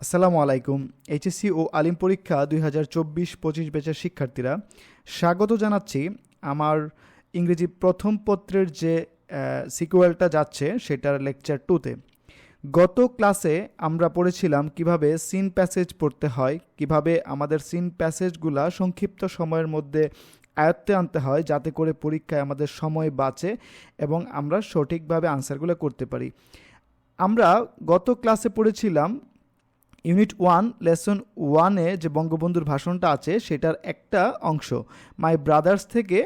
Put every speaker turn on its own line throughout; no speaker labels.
আসসালামু আলাইকুম। এইচএসসি ও আলিম পরীক্ষা 2024-25 ব্যাচের শিক্ষার্থীরা স্বাগত জানাচ্ছি আমার ইংরেজি প্রথম পত্রের যে সিকুয়েলটা যাচ্ছে সেটার লেকচার 2তে। গত ক্লাসে আমরা পড়েছিলাম কিভাবে সিন প্যাসেজ পড়তে হয়, কিভাবে আমাদের সিন প্যাসেজগুলা সংক্ষিপ্ত সময়ের মধ্যে আয়ত্তে আনতে হয় যাতে করে পরীক্ষায় আমাদের সময় বাঁচে এবং আমরা সঠিকভাবে আনসারগুলো করতে পারি। আমরা গত ক্লাসে পড়েছিলাম ইউনিট 1 লেসন 1-এ যে বঙ্গবন্ধুর ভাষণটা আছে সেটার একটা অংশ মাই ব্রাদার্স থেকে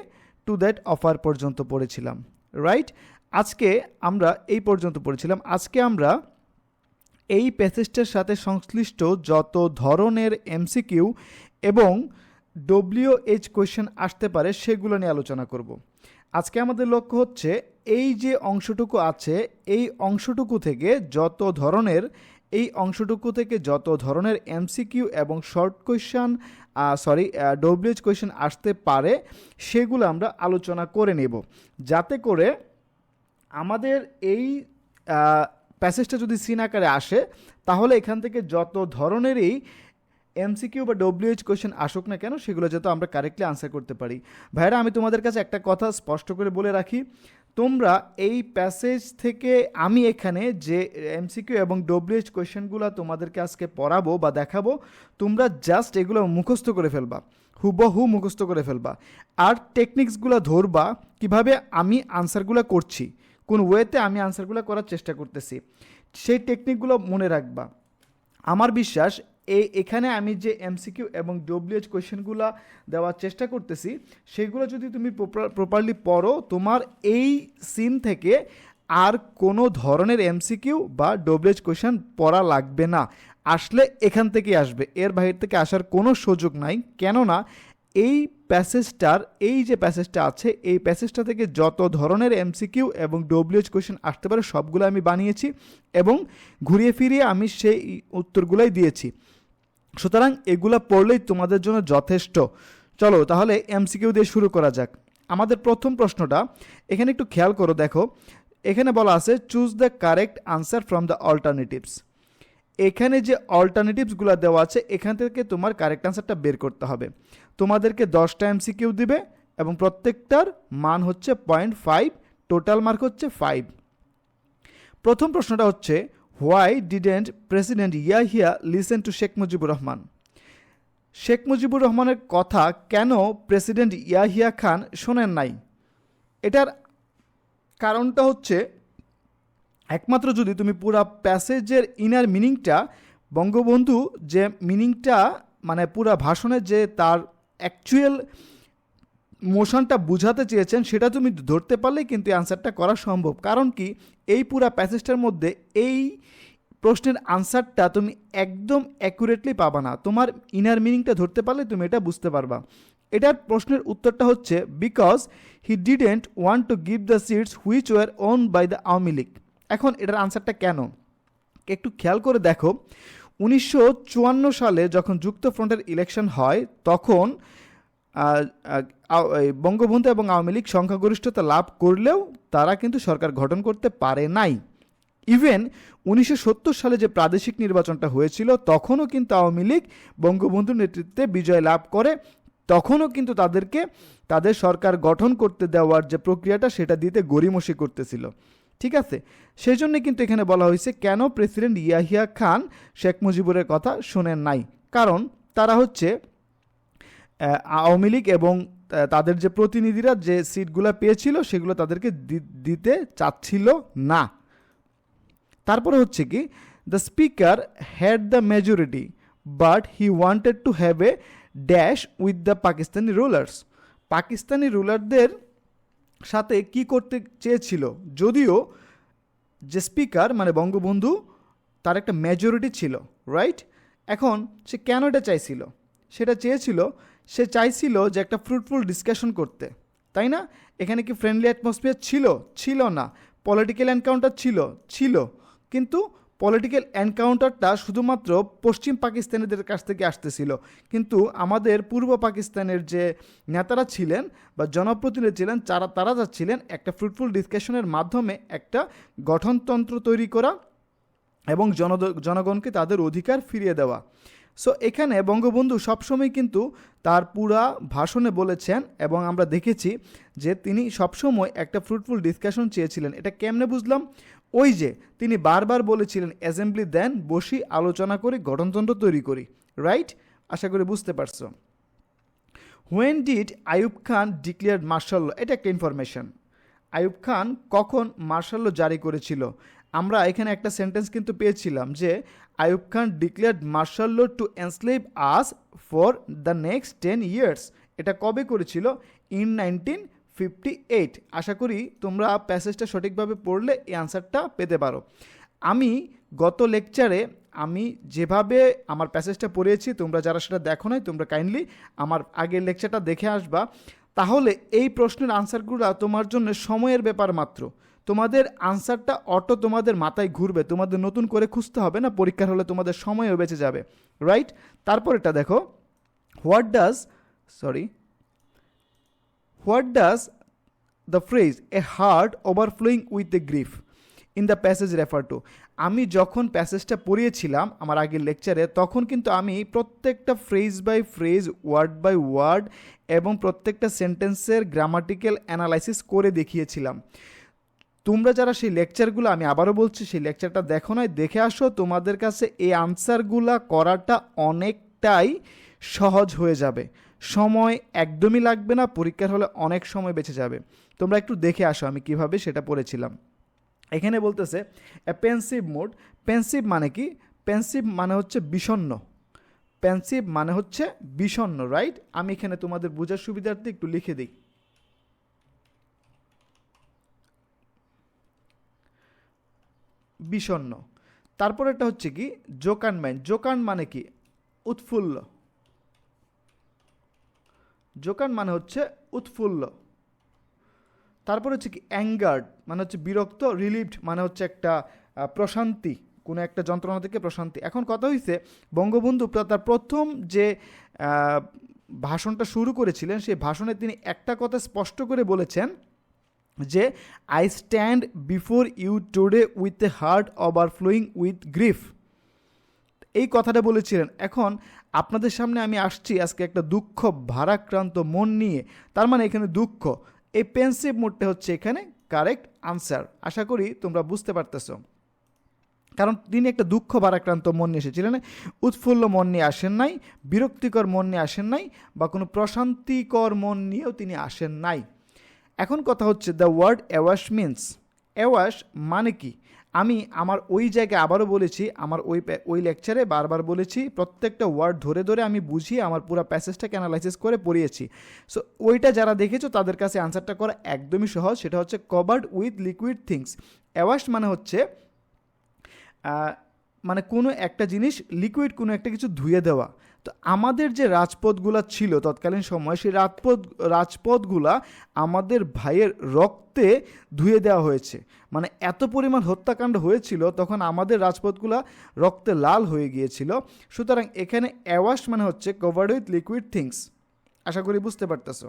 টু দ্যাট অফার পর্যন্ত পড়েছিলাম, রাইট? আজকে আমরা এই পর্যন্ত পড়েছিলাম। আজকে আমরা এই প্যাসেজটার সাথে সংশ্লিষ্ট যত ধরনের এমসিকিউ এবং ডব্লিউএইচ কোয়েশ্চেন আসতে পারে সেগুলো নিয়ে আলোচনা করব। আজকে আমাদের লক্ষ্য হচ্ছে এই যে অংশটুকু আছে এই অংশটুকু থেকে যত ধরনের এমসিকিউ এবং শর্ট কোয়েশ্চেন ডব্লিউএইচ কোয়েশ্চেন আসতে পারে সেগুলো আমরা আলোচনা করে নেব, যাতে করে আমাদের এই প্যাসেজটা যদি সিন আকারে আসে তাহলে এখান থেকে যত ধরনেরই এমসিকিউ বা ডব্লিউএইচ কোয়েশ্চেন আসুক না কেন সেগুলো যাতে আমরা কারেক্টলি আনসার করতে পারি। ভাইরা, আমি তোমাদের কাছে একটা কথা স্পষ্ট করে বলে রাখি, তোমরা এই প্যাসেজ থেকে আমি এখানে যে এমসিকিউ এবং ডব্লিউএইচ কোয়েশ্চেনগুলো তোমাদেরকে আজকে পড়াবো বা দেখাবো, তোমরা জাস্ট এগুলো মুখস্থ করে ফেলবা, হুবহু মুখস্থ করে ফেলবা, আর টেকনিক্সগুলো ধরবা কিভাবে আমি আনসারগুলো করছি, কোন ওয়েতে আমি আনসারগুলো করার চেষ্টা করতেছি, সেই টেকনিকগুলো মনে রাখবা। আমার বিশ্বাস এখানে আমি যে এমসিকিউ এবং ডব্লিউএইচ কোয়েশ্চেনগুলো দেওয়ার চেষ্টা করতেছি সেগুলো যদি তুমি প্রপারলি পড়ো, তোমার এই সিন থেকে আর কোনো ধরনের এমসিকিউ বা ডব্লিউএইচ কোয়েশ্চেন পড়া লাগবে না। আসলে এখান থেকেই আসবে, এর বাইরে থেকে আসার কোনো সুযোগ নাই। কেননা এই যে প্যাসেজটা আছে এই প্যাসেজটা থেকে যত ধরনের এমসিকিউ এবং ডব্লিউএইচ কোয়েশ্চেন আসতে পারে সবগুলো আমি বানিয়েছি এবং ঘুরিয়ে ফিরিয়ে আমি সেই উত্তরগুলোই দিয়েছি। সুতরাং এগুলো পড়লেই তোমাদের জন্য যথেষ্ট। চলো তাহলে এমসিকিউ দিয়ে শুরু করা যাক। আমাদের প্রথম প্রশ্নটা এখানে একটু খেয়াল করো, দেখো এখানে বলা আছে choose the correct answer from the alternatives. এখানে যে অল্টারনেটিভসগুলো দেওয়া আছে এখান থেকে তোমার কারেক্ট আনসারটা বের করতে হবে। তোমাদেরকে 10টা এমসিকিউ দিবে এবং প্রত্যেকটার মান হচ্ছে 0.5, টোটাল মার্ক হচ্ছে 5। প্রথম প্রশ্নটা হচ্ছে why didn't president Yahya listen to Sheikh Mujibur Rahman? Sheikh Mujibur রহমানের কথা কেন প্রেসিডেন্ট ইয়াহিয়া খান শোনেন নাই? এটার কারণটা হচ্ছে একমাত্র যদি তুমি পুরা প্যাসেজের ইনার মিনিংটা, বঙ্গবন্ধু যে মিনিংটা মানে পুরা ভাষণের যে তার অ্যাকচুয়াল মোশনটা বুঝাতে চেয়েছেন সেটা তুমি ধরতে পারলেই কিন্তু অ্যান্সারটা করা সম্ভব। কারণ কি, এই পুরা প্যাসেজটার মধ্যে এই প্রশ্নের আনসারটা তুমি একদম অ্যাকুরেটলি পাবা না। তোমার ইনার মিনিংটা ধরতে পারলে তুমি এটা বুঝতে পারবা। এটার প্রশ্নের উত্তরটা হচ্ছে because he didn't want to give the seats which were won by the Awami League. এখন এটার আনসারটা কেন একটু খেয়াল করে দেখো। 1954 সালে যখন যুক্তফ্রন্টের ইলেকশন হয় তখন বঙ্গবন্ধু এবং আওয়ামী লীগ সংখ্যাগরিষ্ঠতা লাভ করলেও তারা কিন্তু সরকার গঠন করতে পারে নাই। ইভেন 1970 সালে যে প্রাদেশিক নির্বাচনটা হয়েছিল তখনও কিন্তু আওয়ামী লীগ বঙ্গবন্ধুর নেতৃত্বে বিজয় লাভ করে, তখনও কিন্তু তাদের সরকার গঠন করতে দেওয়ার যে প্রক্রিয়াটা সেটা দিতে গড়িমসি করতেছিল। ঠিক আছে, সেই জন্য কিন্তু এখানে বলা হয়েছে কেন প্রেসিডেন্ট ইয়াহিয়া খান শেখ মুজিবুরের কথা শোনেন নাই। কারণ তারা হচ্ছে আওয়ামী লীগ এবং তাদের যে প্রতিনিধিরা যে সিটগুলো পেয়েছিল সেগুলো তাদেরকে দিতে চাচ্ছিল না। তারপরে হচ্ছে কি, the speaker had the majority but he wanted to have a dash with the Pakistani rulers. Pakistani রুলারদের সাথে কি করতে চেয়েছিল, যদিও যে স্পিকার মানে বঙ্গবন্ধু তার একটা মেজরিটি ছিল, রাইট? এখন সে কেন এটা চাইছিল? সে চাইছিল যে একটা ফ্রুটফুল ডিসকাশন করতে, তাই না? এখানে কি ফ্রেন্ডলি অ্যাটমসফিয়ার ছিল না। পলিটিক্যাল এনকাউন্টার ছিল, কিন্তু পলিটিক্যাল এনকাউন্টারটা শুধুমাত্র পশ্চিম পাকিস্তানিদের কাছ থেকে আসতেছিল, কিন্তু আমাদের পূর্ব পাকিস্তানের যে নেতারা ছিলেন বা জনপ্রতিনিধি ছিলেন তারা যাচ্ছিলেন একটা ফ্রুটফুল ডিসকাশনের মাধ্যমে একটা গঠনতন্ত্র তৈরি করা এবং জনগণকে তাদের অধিকার ফিরিয়ে দেওয়া। সো এখানে বঙ্গবন্ধু সবসময় কিন্তু তার পুরা ভাষণে বলেছেন এবং আমরা দেখেছি যে তিনি সবসময় একটা ফ্রুটফুল ডিসকাশন চেয়েছিলেন। এটা কেমনে বুঝলাম? ওই যে তিনি বারবার বলেছিলেন অ্যাসেম্বলি দেন, বসি, আলোচনা করি, গঠনতন্ত্র তৈরি করি। রাইট? আশা করি বুঝতে পারছো। When did Ayub Khan declared martial law? এটা একটা ইনফরমেশন। আইয়ুব খান কখন মার্শাল ল জারি করেছিল? আমরা এখানে একটা সেন্টেন্স কিন্তু পেয়েছিলাম যে Ayub Khan declared martial law to enslave us for the next 10 years। এটা কবে করেছিল? ইন 1958। আশা করি তোমরা প্যাসেজটা সঠিকভাবে পড়লে এই আনসারটা পেতে পারো। আমি গত লেকচারে আমি যেভাবে আমার প্যাসেজটা পড়িয়েছি, তোমরা যারা সেটা দেখো নাই তোমরা কাইন্ডলি আমার আগের লেকচারটা দেখে আসবা। তাহলে এই প্রশ্নের আনসারগুলো তোমার জন্য সময়ের ব্যাপার মাত্র। তোমাদের আনসারটা অটো তোমাদের মাথায় ঘুরবে, তোমাদের নতুন করে খুঁজতে হবে না, পরীক্ষার হলে তোমাদের সময়ও বেঁচে যাবে। রাইট? তারপর এটা দেখো, what does the phrase a heart overflowing with the grief in the passage refer to? আমি যখন প্যাসেজটা পড়িয়েছিলাম আমার আগের লেকচারে, তখন কিন্তু আমি প্রত্যেকটা phrase by phrase, word by word এবং প্রত্যেকটা সেন্টেন্সের গ্রামাটিক্যাল অ্যানালাইসিস করে দেখিয়েছিলাম। তোমরা যারা সেই লেকচারগুলো, আমি আবারও বলছি, সেই লেকচারটা দেখো নাই, দেখে আসো, তোমাদের কাছে এই আনসারগুলো করাটা অনেকটাই সহজ হয়ে যাবে। সময় একদমই লাগবে না, পরীক্ষার হলে অনেক সময় বেঁচে যাবে। তোমরা একটু দেখে আসো আমি কিভাবে সেটা পড়েছিলাম। এখানে বলতেছে এ পেন্সিভ মুড। পেন্সিভ মানে কি? পেন্সিভ মানে হচ্ছে বিষণ্ণ। পেন্সিভ মানে হচ্ছে বিষণ্ণ। রাইট? আমি এখানে তোমাদের বোঝার সুবিধার্থে একটু লিখে দিই। বিষণ্ণ। তারপর এটা হচ্ছে কি জোকান মাইন্ড। জোকান মানে কি? উৎফুল্ল। জোকান মানে হচ্ছে উৎফুল্ল। তারপর হচ্ছে কি অ্যাঙ্গার্ড মানে হচ্ছে বিরক্ত। রিলিভড মানে হচ্ছে একটা প্রশান্তি, কোনো একটা যন্ত্রণা থেকে প্রশান্তি। এখন কথা হয়েছে বঙ্গবন্ধু তার প্রথম যে ভাষণটা শুরু করেছিলেন, সেই ভাষণে তিনি একটা কথা স্পষ্ট করে বলেছেন যে I stand before you today with a heart overflowing with grief. এই কথাটা বলেছিলেন। এখন আপনাদের সামনে আমি আসছি আজকে একটা দুঃখ ভারাক্রান্ত মন নিয়ে, তার মানে এখানে দুঃখ। এই পেন্সিভ মুডটা হচ্ছে এখানে কারেক্ট আনসার। আশা করি তোমরা বুঝতে পারতেছো, কারণ তিনি একটা দুঃখ ভারাক্রান্ত মন নিয়ে এসেছিলেন। উৎফুল্ল মন নিয়ে আসেন নাই, বিরক্তিকর মন নিয়ে আসেন নাই, বা কোনো প্রশান্তিকর মন নিয়েও তিনি আসেন নাই। এখন কথা হচ্ছে দ্য ওয়ার্ড অ্যাওয়াশ মিনস। অ্যাওয়াশ মানে কি? আমি আমার ওই জায়গায় আবারও বলেছি, আমার ওই লেকচারে বারবার বলেছি, প্রত্যেকটা ওয়ার্ড ধরে ধরে আমি বুঝিয়ে আমার পুরো প্যাসেজটাকে অ্যানালাইসিস করে পড়িয়েছি। সো ওইটা যারা দেখেছো তাদের কাছে আনসারটা করা একদমই সহজ। সেটা হচ্ছে কভার্ড উইথ লিকুইড থিংস। অ্যাওয়াশ মানে হচ্ছে মানে কোনো একটা জিনিস লিকুইড, কোনো একটা কিছু ধুয়ে দেওয়া। তো আমাদের যে রাজপথগুলা ছিল তৎকালীন সময়, সেই রাজপথগুলা আমাদের ভাইয়ের রক্তে ধুয়ে দেওয়া হয়েছে। মানে এত পরিমাণ হত্যাকাণ্ড হয়েছিল, তখন আমাদের রাজপথগুলা রক্তে লাল হয়ে গিয়েছিল। সুতরাং এখানে অ্যাওয়াশ মানে হচ্ছে কভার্ড উইথ লিকুইড থিংস। আশা করি বুঝতে পারতেছো।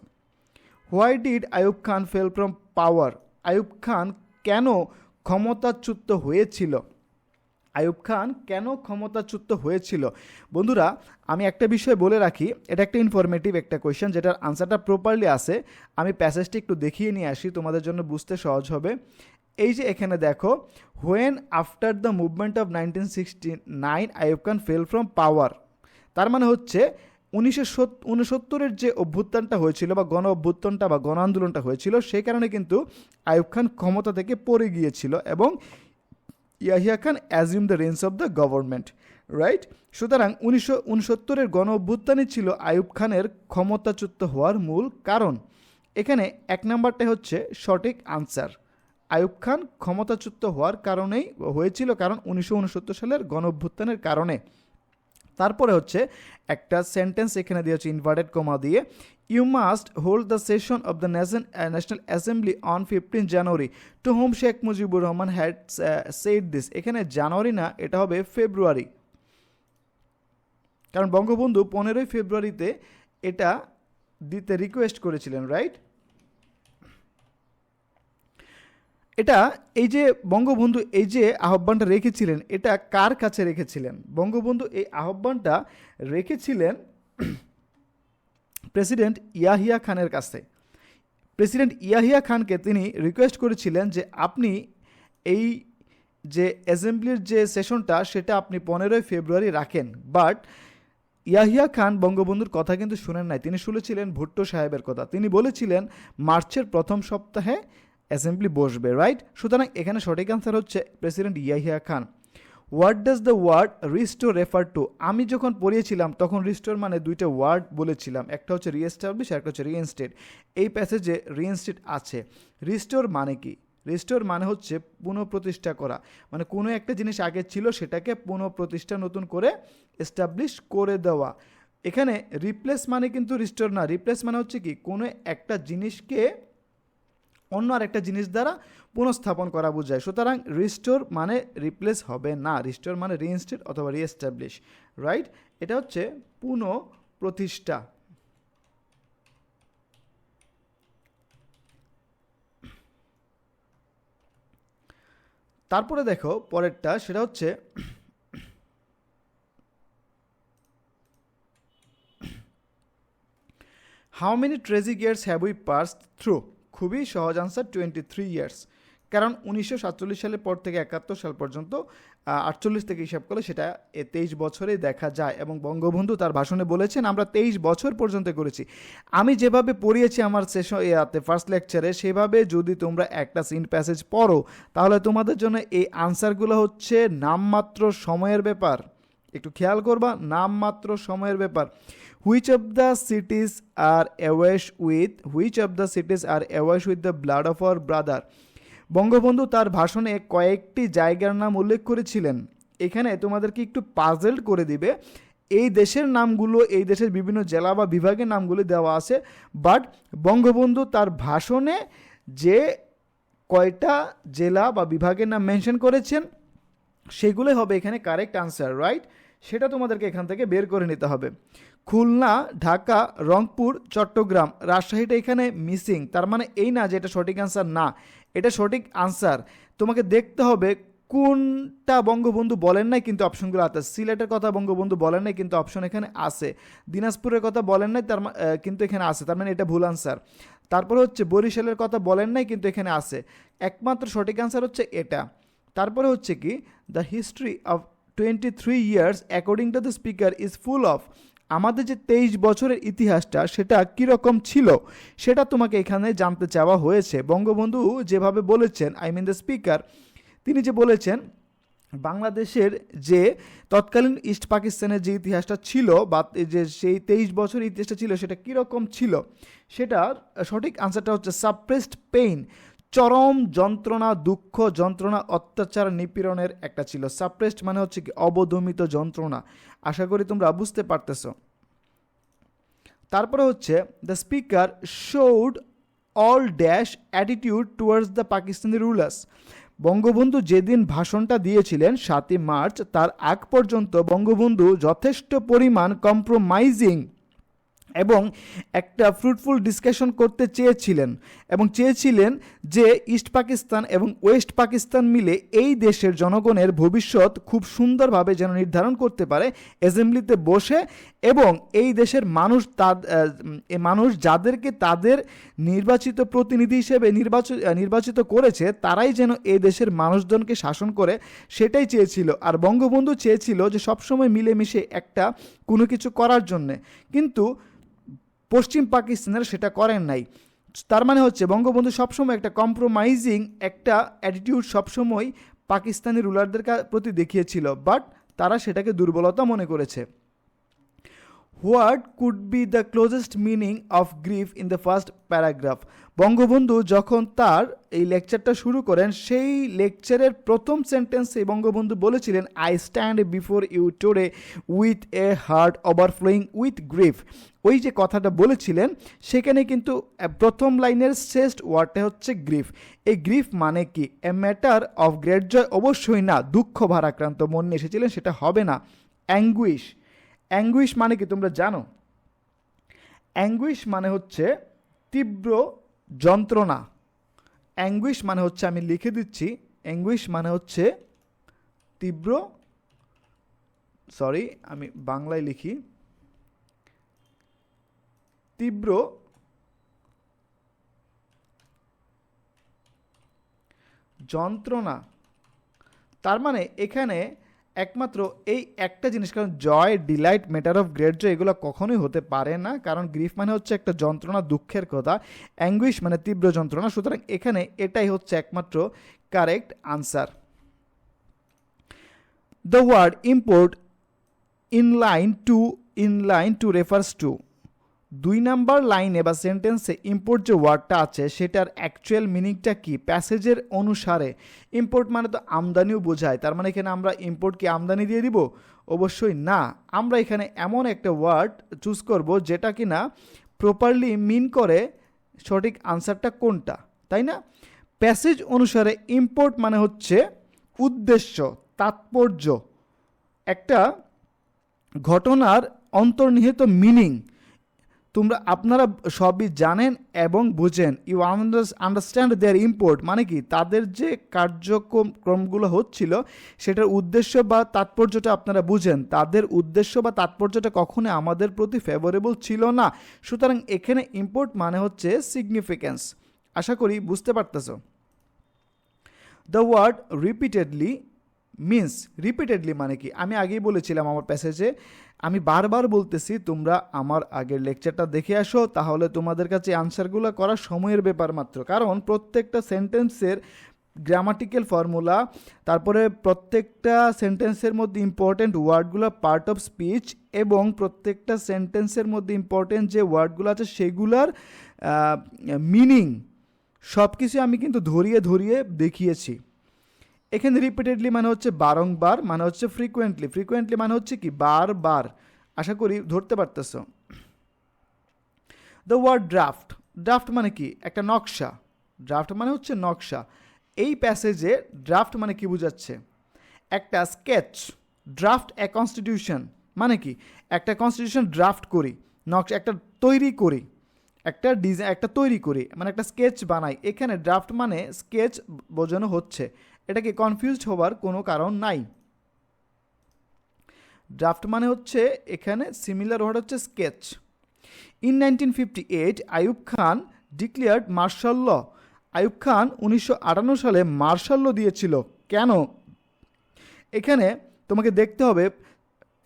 Why did Ayub Khan fell from power? Ayub Khan কেন ক্ষমতাচ্যুত হয়েছিল? আইয়ুব খান কেন ক্ষমতাচ্যুত হয়েছিল? বন্ধুরা, আমি একটা বিষয় বলে রাখি, এটা একটা ইনফরমেটিভ একটা কোয়েশ্চেন, যেটার আনসারটা প্রপারলি আছে। আমি প্যাসেজটি একটু দেখিয়ে নিয়ে আসি, তোমাদের জন্য বুঝতে সহজ হবে। এই যে এখানে দেখো, when after the movement of 1969 Ayub Khan fell from power. তার মানে হচ্ছে 1969-এর যে অভ্যুত্থানটা হয়েছিল বা গণ অভ্যুত্থানটা বা গণ আন্দোলনটা হয়েছিল, সেই কারণে কিন্তু আইয়ুব খান ক্ষমতা থেকে পড়ে গিয়েছিল এবং Yahya Khan assume the range of the government. Right? সুতরাং 1969-এর গণ অভ্যুত্থানই ছিল আইয়ুব খানের ক্ষমতাচ্যুত হওয়ার মূল কারণ। এখানে 1 নাম্বারটা হচ্ছে সঠিক আনসার। আইয়ুব খান ক্ষমতাচ্যুত হওয়ার কারণেই হয়েছিল, কারণ 1969 সালের গণ অভ্যুত্থানের কারণে। তারপরে হচ্ছে একটা সেন্টেন্স এখানে দিয়ে হচ্ছে ইনভার্টেড কমা দিয়ে, you must hold the session of the national assembly on 15 January to whom Sheikh Mujibur Rahman had said this. এখানে জানুয়ারি না, এটা হবে ফেব্রুয়ারি, কারণ বঙ্গবন্ধু 15 ফেব্রুয়ারিতে এটা দিতে রিকোয়েস্ট করেছিলেন। রাইট? এটা এই যে বঙ্গবন্ধু এই যে আহ্বানটা রেখেছিলেন, এটা কার কাছে রেখেছিলেন? বঙ্গবন্ধু এই আহ্বানটা রেখেছিলেন প্রেসিডেন্ট ইয়াহিয়া খানের কাছে। প্রেসিডেন্ট ইয়াহিয়া খানকে তিনি রিকোয়েস্ট করেছিলেন যে আপনি এই যে অ্যাসেম্বলির যে সেশনটা সেটা আপনি 15ই ফেব্রুয়ারি রাখেন। বাট ইয়াহিয়া খান বঙ্গবন্ধুর কথা কিন্তু শুনেন নাই, তিনি শুনেছিলেন ভুট্টো সাহেবের কথা। তিনি বলেছিলেন মার্চের প্রথম সপ্তাহে অ্যাসেম্বলি বসবে, রাইট? সুতরাং এখানে সঠিক অ্যান্সার হচ্ছে president Yahya Khan. What does the word restore refer to? আমি যখন পড়িয়েছিলাম তখন রিস্টোর মানে দুইটা ওয়ার্ড বলেছিলাম, একটা হচ্ছে রিএস্টাবলিশ আর একটা হচ্ছে রিইনস্টেট। এই প্যাসেজে রিইনস্টেট আছে। রিস্টোর মানে কি? রিস্টোর মানে হচ্ছে পুনঃপ্রতিষ্ঠা করা, মানে কোনো একটা জিনিস আগে ছিল সেটাকে পুনঃপ্রতিষ্ঠা নতুন করে এস্টাবলিশ করে দেওয়া। এখানে রিপ্লেস মানে কিন্তু রিস্টোর না, রিপ্লেস মানে হচ্ছে কি কোনো একটা জিনিসকে অন্য আর একটা জিনিস দ্বারা পুনঃস্থাপন করা বোঝায়। সুতরাং রিস্টোর মানে রিপ্লেস হবে না, রিস্টোর মানে রিইনস্টেট অথবা রিএস্টাবলিশ, রাইট? এটা হচ্ছে পুনঃপ্রতিষ্ঠা। তারপরে দেখো পরেরটা, সেটা হচ্ছে how many ট্রেজিক years have we passed through? খুবই সহজ আনসার, 23 ইয়ার্স। কারণ 1947 সালের পর থেকে 71 সাল পর্যন্ত 48 থেকে হিসাব করলে সেটা 23 বছরেই দেখা যায়। এবং বঙ্গবন্ধু তার ভাষণে বলেছেন আমরা 23 বছর পর্যন্ত করেছি। আমি যেভাবে পড়িয়েছি আমার সেশন ফার্স্ট লেকচারে, সেভাবে যদি তোমরা একটা সিন প্যাসেজ পড়ো তাহলে তোমাদের জন্য এই আনসারগুলো হচ্ছে নামমাত্র সময়ের ব্যাপার। একটু খেয়াল করবা, নামমাত্র সময়ের ব্যাপার। Which of the cities are awash with the blood of our brother? Bangabandhu তার ভাষণে কয়েকটি জায়গার নাম উল্লেখ করেছিলেন। এখানে তোমাদেরকে একটু পাজেল করে দিবে, এই দেশের নামগুলো, এই দেশের বিভিন্ন জেলা বা বিভাগের নামগুলো দেওয়া আছে, বাট বঙ্গবন্ধু তার ভাষণে যে কয়টা জেলা বা বিভাগের নাম মেনশন করেছেন সেগুলোই হবে এখানে কারেক্ট আনসার, রাইট? সেটা তোমাদেরকে এখান থেকে বের করে নিতে হবে। খুলনা, ঢাকা, রংপুর, চট্টগ্রাম, রাজশাহীটা এখানে মিসিং, তার মানে এই না যে এটা সঠিক আনসার না, এটা সঠিক আনসার। তোমাকে দেখতে হবে কোনটা বঙ্গবন্ধু বলেন নাই কিন্তু অপশনগুলো আছে। সিলেটের কথা বঙ্গবন্ধু বলেন নাই কিন্তু অপশন এখানে আছে। দিনাজপুরের কথা বলেন নাই কিন্তু এখানে আছে, তার মানে এটা ভুল আনসার। তারপরে হচ্ছে বরিশালের কথা বলেন নাই কিন্তু এখানে আছে, একমাত্র সঠিক আনসার হচ্ছে এটা। তারপরে হচ্ছে কি the history of 23 years according to the speaker is full of. আমাদের যে 23 বছরের ইতিহাসটা সেটা কীরকম ছিল সেটা তোমাকে এখানে জানতে চাওয়া হয়েছে। বঙ্গবন্ধু যেভাবে বলেছেন, আই মিন দ্য স্পিকার, তিনি যে বলেছেন বাংলাদেশের যে তৎকালীন ইস্ট পাকিস্তানের যে ইতিহাসটা ছিল বা যে সেই 23 বছরের ইতিহাসটা ছিল সেটা কীরকম ছিল, সেটার সঠিক আনসারটা হচ্ছে সাপ্রেসড পেইন, চরম যন্ত্রণা, দুঃখ, যন্ত্রণা, অত্যাচার, নিপীড়নের একটা ছিল। সাপ্রেসড মানে হচ্ছে কি অবদমিত যন্ত্রণা। আশা করি তোমরা বুঝতে পারতেছ। তারপরে হচ্ছে the speaker showed all dash attitude towards the Pakistani rulers. Bangabandhu যেদিন ভাষণটা দিয়েছিলেন 7ই মার্চ, তার আগ পর্যন্ত বঙ্গবন্ধু যথেষ্ট পরিমাণ কম্প্রোমাইজিং এবং একটা ফ্রুটফুল ডিসকাশন করতে চেয়েছিলেন এবং চেয়েছিলেন যে ইস্ট পাকিস্তান এবং ওয়েস্ট পাকিস্তান মিলে এই দেশের জনগণের ভবিষ্যৎ খুব সুন্দরভাবে যেন নির্ধারণ করতে পারে অ্যাসেম্বলিতে বসে, এবং এই দেশের মানুষ যাদেরকে তাদের নির্বাচিত প্রতিনিধি হিসেবে নির্বাচিত করেছে তারাই যেন এই দেশের মানুষজনকে শাসন করে, সেটাই চেয়েছিল। আর বঙ্গবন্ধু চেয়েছিল যে সবসময় মিলেমিশে একটা কোনো কিছু করার জন্যে, কিন্তু পশ্চিম পাকিস্তানের সেটা করেন নাই। তার মানে হচ্ছে বঙ্গবন্ধু সবসময় একটা কম্প্রোমাইজিং একটা অ্যাটিটিউড সবসময় পাকিস্তানি রুলারদের প্রতি দেখিয়েছিল, বাট তারা সেটাকে দুর্বলতা মনে করেছে। What could be the closest meaning of grief in the first paragraph? Bangabandhu যখন তার এই লেকচারটা শুরু করেন সেই লেকচারের প্রথম সেন্টেন্সে বঙ্গবন্ধু বলেছিলেন I stand before you today with a heart overflowing with grief. ওই যে কথাটা বলেছিলেন সেখানে কিন্তু প্রথম লাইনের শেষ ওয়ার্ডটা হচ্ছে গ্রিফ। এই গ্রিফ মানে কি? A matter of great joy অবশ্যই না, দুঃখ ভারাক্রান্ত মন নিয়ে এসেছিলেন সেটা হবে না। অ্যাঙ্গুইশ, অ্যাঙ্গুইশ মানে কি তোমরা জানো? অ্যাঙ্গুইশ মানে হচ্ছে তীব্র যন্ত্রণা, অ্যাঙ্গুইশ মানে হচ্ছে, আমি লিখে দিচ্ছি, অ্যাঙ্গুইশ মানে হচ্ছে তীব্র, সরি আমি বাংলায় লিখি, তীব্র যন্ত্রণা। তার মানে এখানে একমাত্র এই একটা জিনিস, কারণ joy, delight, matter of great joy এগুলো কখনোই হতে পারে না, কারণ গ্রিফ মানে হচ্ছে একটা যন্ত্রণা, দুঃখের কথা, অ্যাঙ্গুইশ মানে তীব্র যন্ত্রণা, সুতরাং এখানে এটাই হচ্ছে একমাত্র correct answer. The word import in line two refers to, 2 number লাইনে বা সেন্টেন্সে ইম্পোর্ট যে ওয়ার্ডটা আছে সেটার অ্যাকচুয়াল মিনিংটা কি প্যাসেজের অনুসারে। ইম্পোর্ট মানে তো আমদানিও বোঝায়, তার মানে এখানে আমরা ইম্পোর্ট কি আমদানি দিয়ে দিব? অবশ্যই না। আমরা এখানে এমন একটা ওয়ার্ড চুজ করব যেটা কি না প্রপারলি মিন করে সঠিক আনসারটা কোনটা, তাই না? প্যাসেজ অনুসারে ইম্পোর্ট মানে হচ্ছে উদ্দেশ্য, তাৎপর্য, একটা ঘটনার অন্তর্নিহিত মিনিং। আপনারা সবই জানেন এবং বুঝেন। ইউ আন্ডারস্ট্যান্ড দেয়ার ইম্পোর্ট মানে কি, তাদের যে কার্যক্রমগুলো হচ্ছিল সেটার উদ্দেশ্য বা তাৎপর্যটা আপনারা বুঝেন। তাদের উদ্দেশ্য বা তাৎপর্যটা কখনো আমাদের প্রতি ফেভারেবল ছিল না, সুতরাং এখানে ইম্পোর্ট মানে হচ্ছে সিগনিফিক্যান্স। আশা করি বুঝতে পারতেছো। The word repeatedly means, repeatedly মানে কি আমি আগেই বলেছিলাম আমার প্যাসেজে, আমি বারবার বলতেছি তোমরা আমার আগের লেকচারটা দেখে আসো, তাহলে তোমাদের কাছে আনসারগুলো করার সময়ের ব্যাপার মাত্র। কারণ প্রত্যেকটা সেন্টেন্সের গ্রামাটিক্যাল ফর্মুলা, তারপরে প্রত্যেকটা সেন্টেন্সের মধ্যে ইম্পর্টেন্ট ওয়ার্ডগুলো পার্ট অফ স্পিচ, এবং প্রত্যেকটা সেন্টেন্সের মধ্যে ইম্পর্টেন্ট যে ওয়ার্ডগুলো আছে সেগুলার মিনিং সব কিছু আমি কিন্তু ধরিয়ে ধরিয়ে দেখিয়েছি। এখানে রিপিটেডলি মানে হচ্ছে বারংবার, মানে হচ্ছে ফ্রিকুয়েন্টলি, ফ্রিকুয়েন্টলি মানে হচ্ছে কি বারবার। আশা করি ধরতে পারতেছ। দ্য ওয়ার্ড ড্রাফট, ড্রাফট মানে কি একটা নকশা, ড্রাফট মানে হচ্ছে নকশা। এই প্যাসেজে ড্রাফট মানে কি বোঝাচ্ছে? একটা স্কেচ, ড্রাফট এ কনস্টিটিউশন মানে কি একটা কনস্টিটিউশন ড্রাফট করি, নকশা একটা তৈরি করি, একটা ডিজাইন একটা তৈরি করি মানে একটা স্কেচ বানাই। এখানে ড্রাফট মানে স্কেচ বোঝানো হচ্ছে, এটাকে কনফিউজড হবার কোনো কারণ নাই। ড্রাফট মানে হচ্ছে এখানে সিমিলার ওয়ার্ড হচ্ছে sketch. In 1958 Ayub Khan declared martial law, Ayub Khan 1958 সালে মার্শাল ল দিয়েছিল। কেন? এখানে তোমাকে দেখতে হবে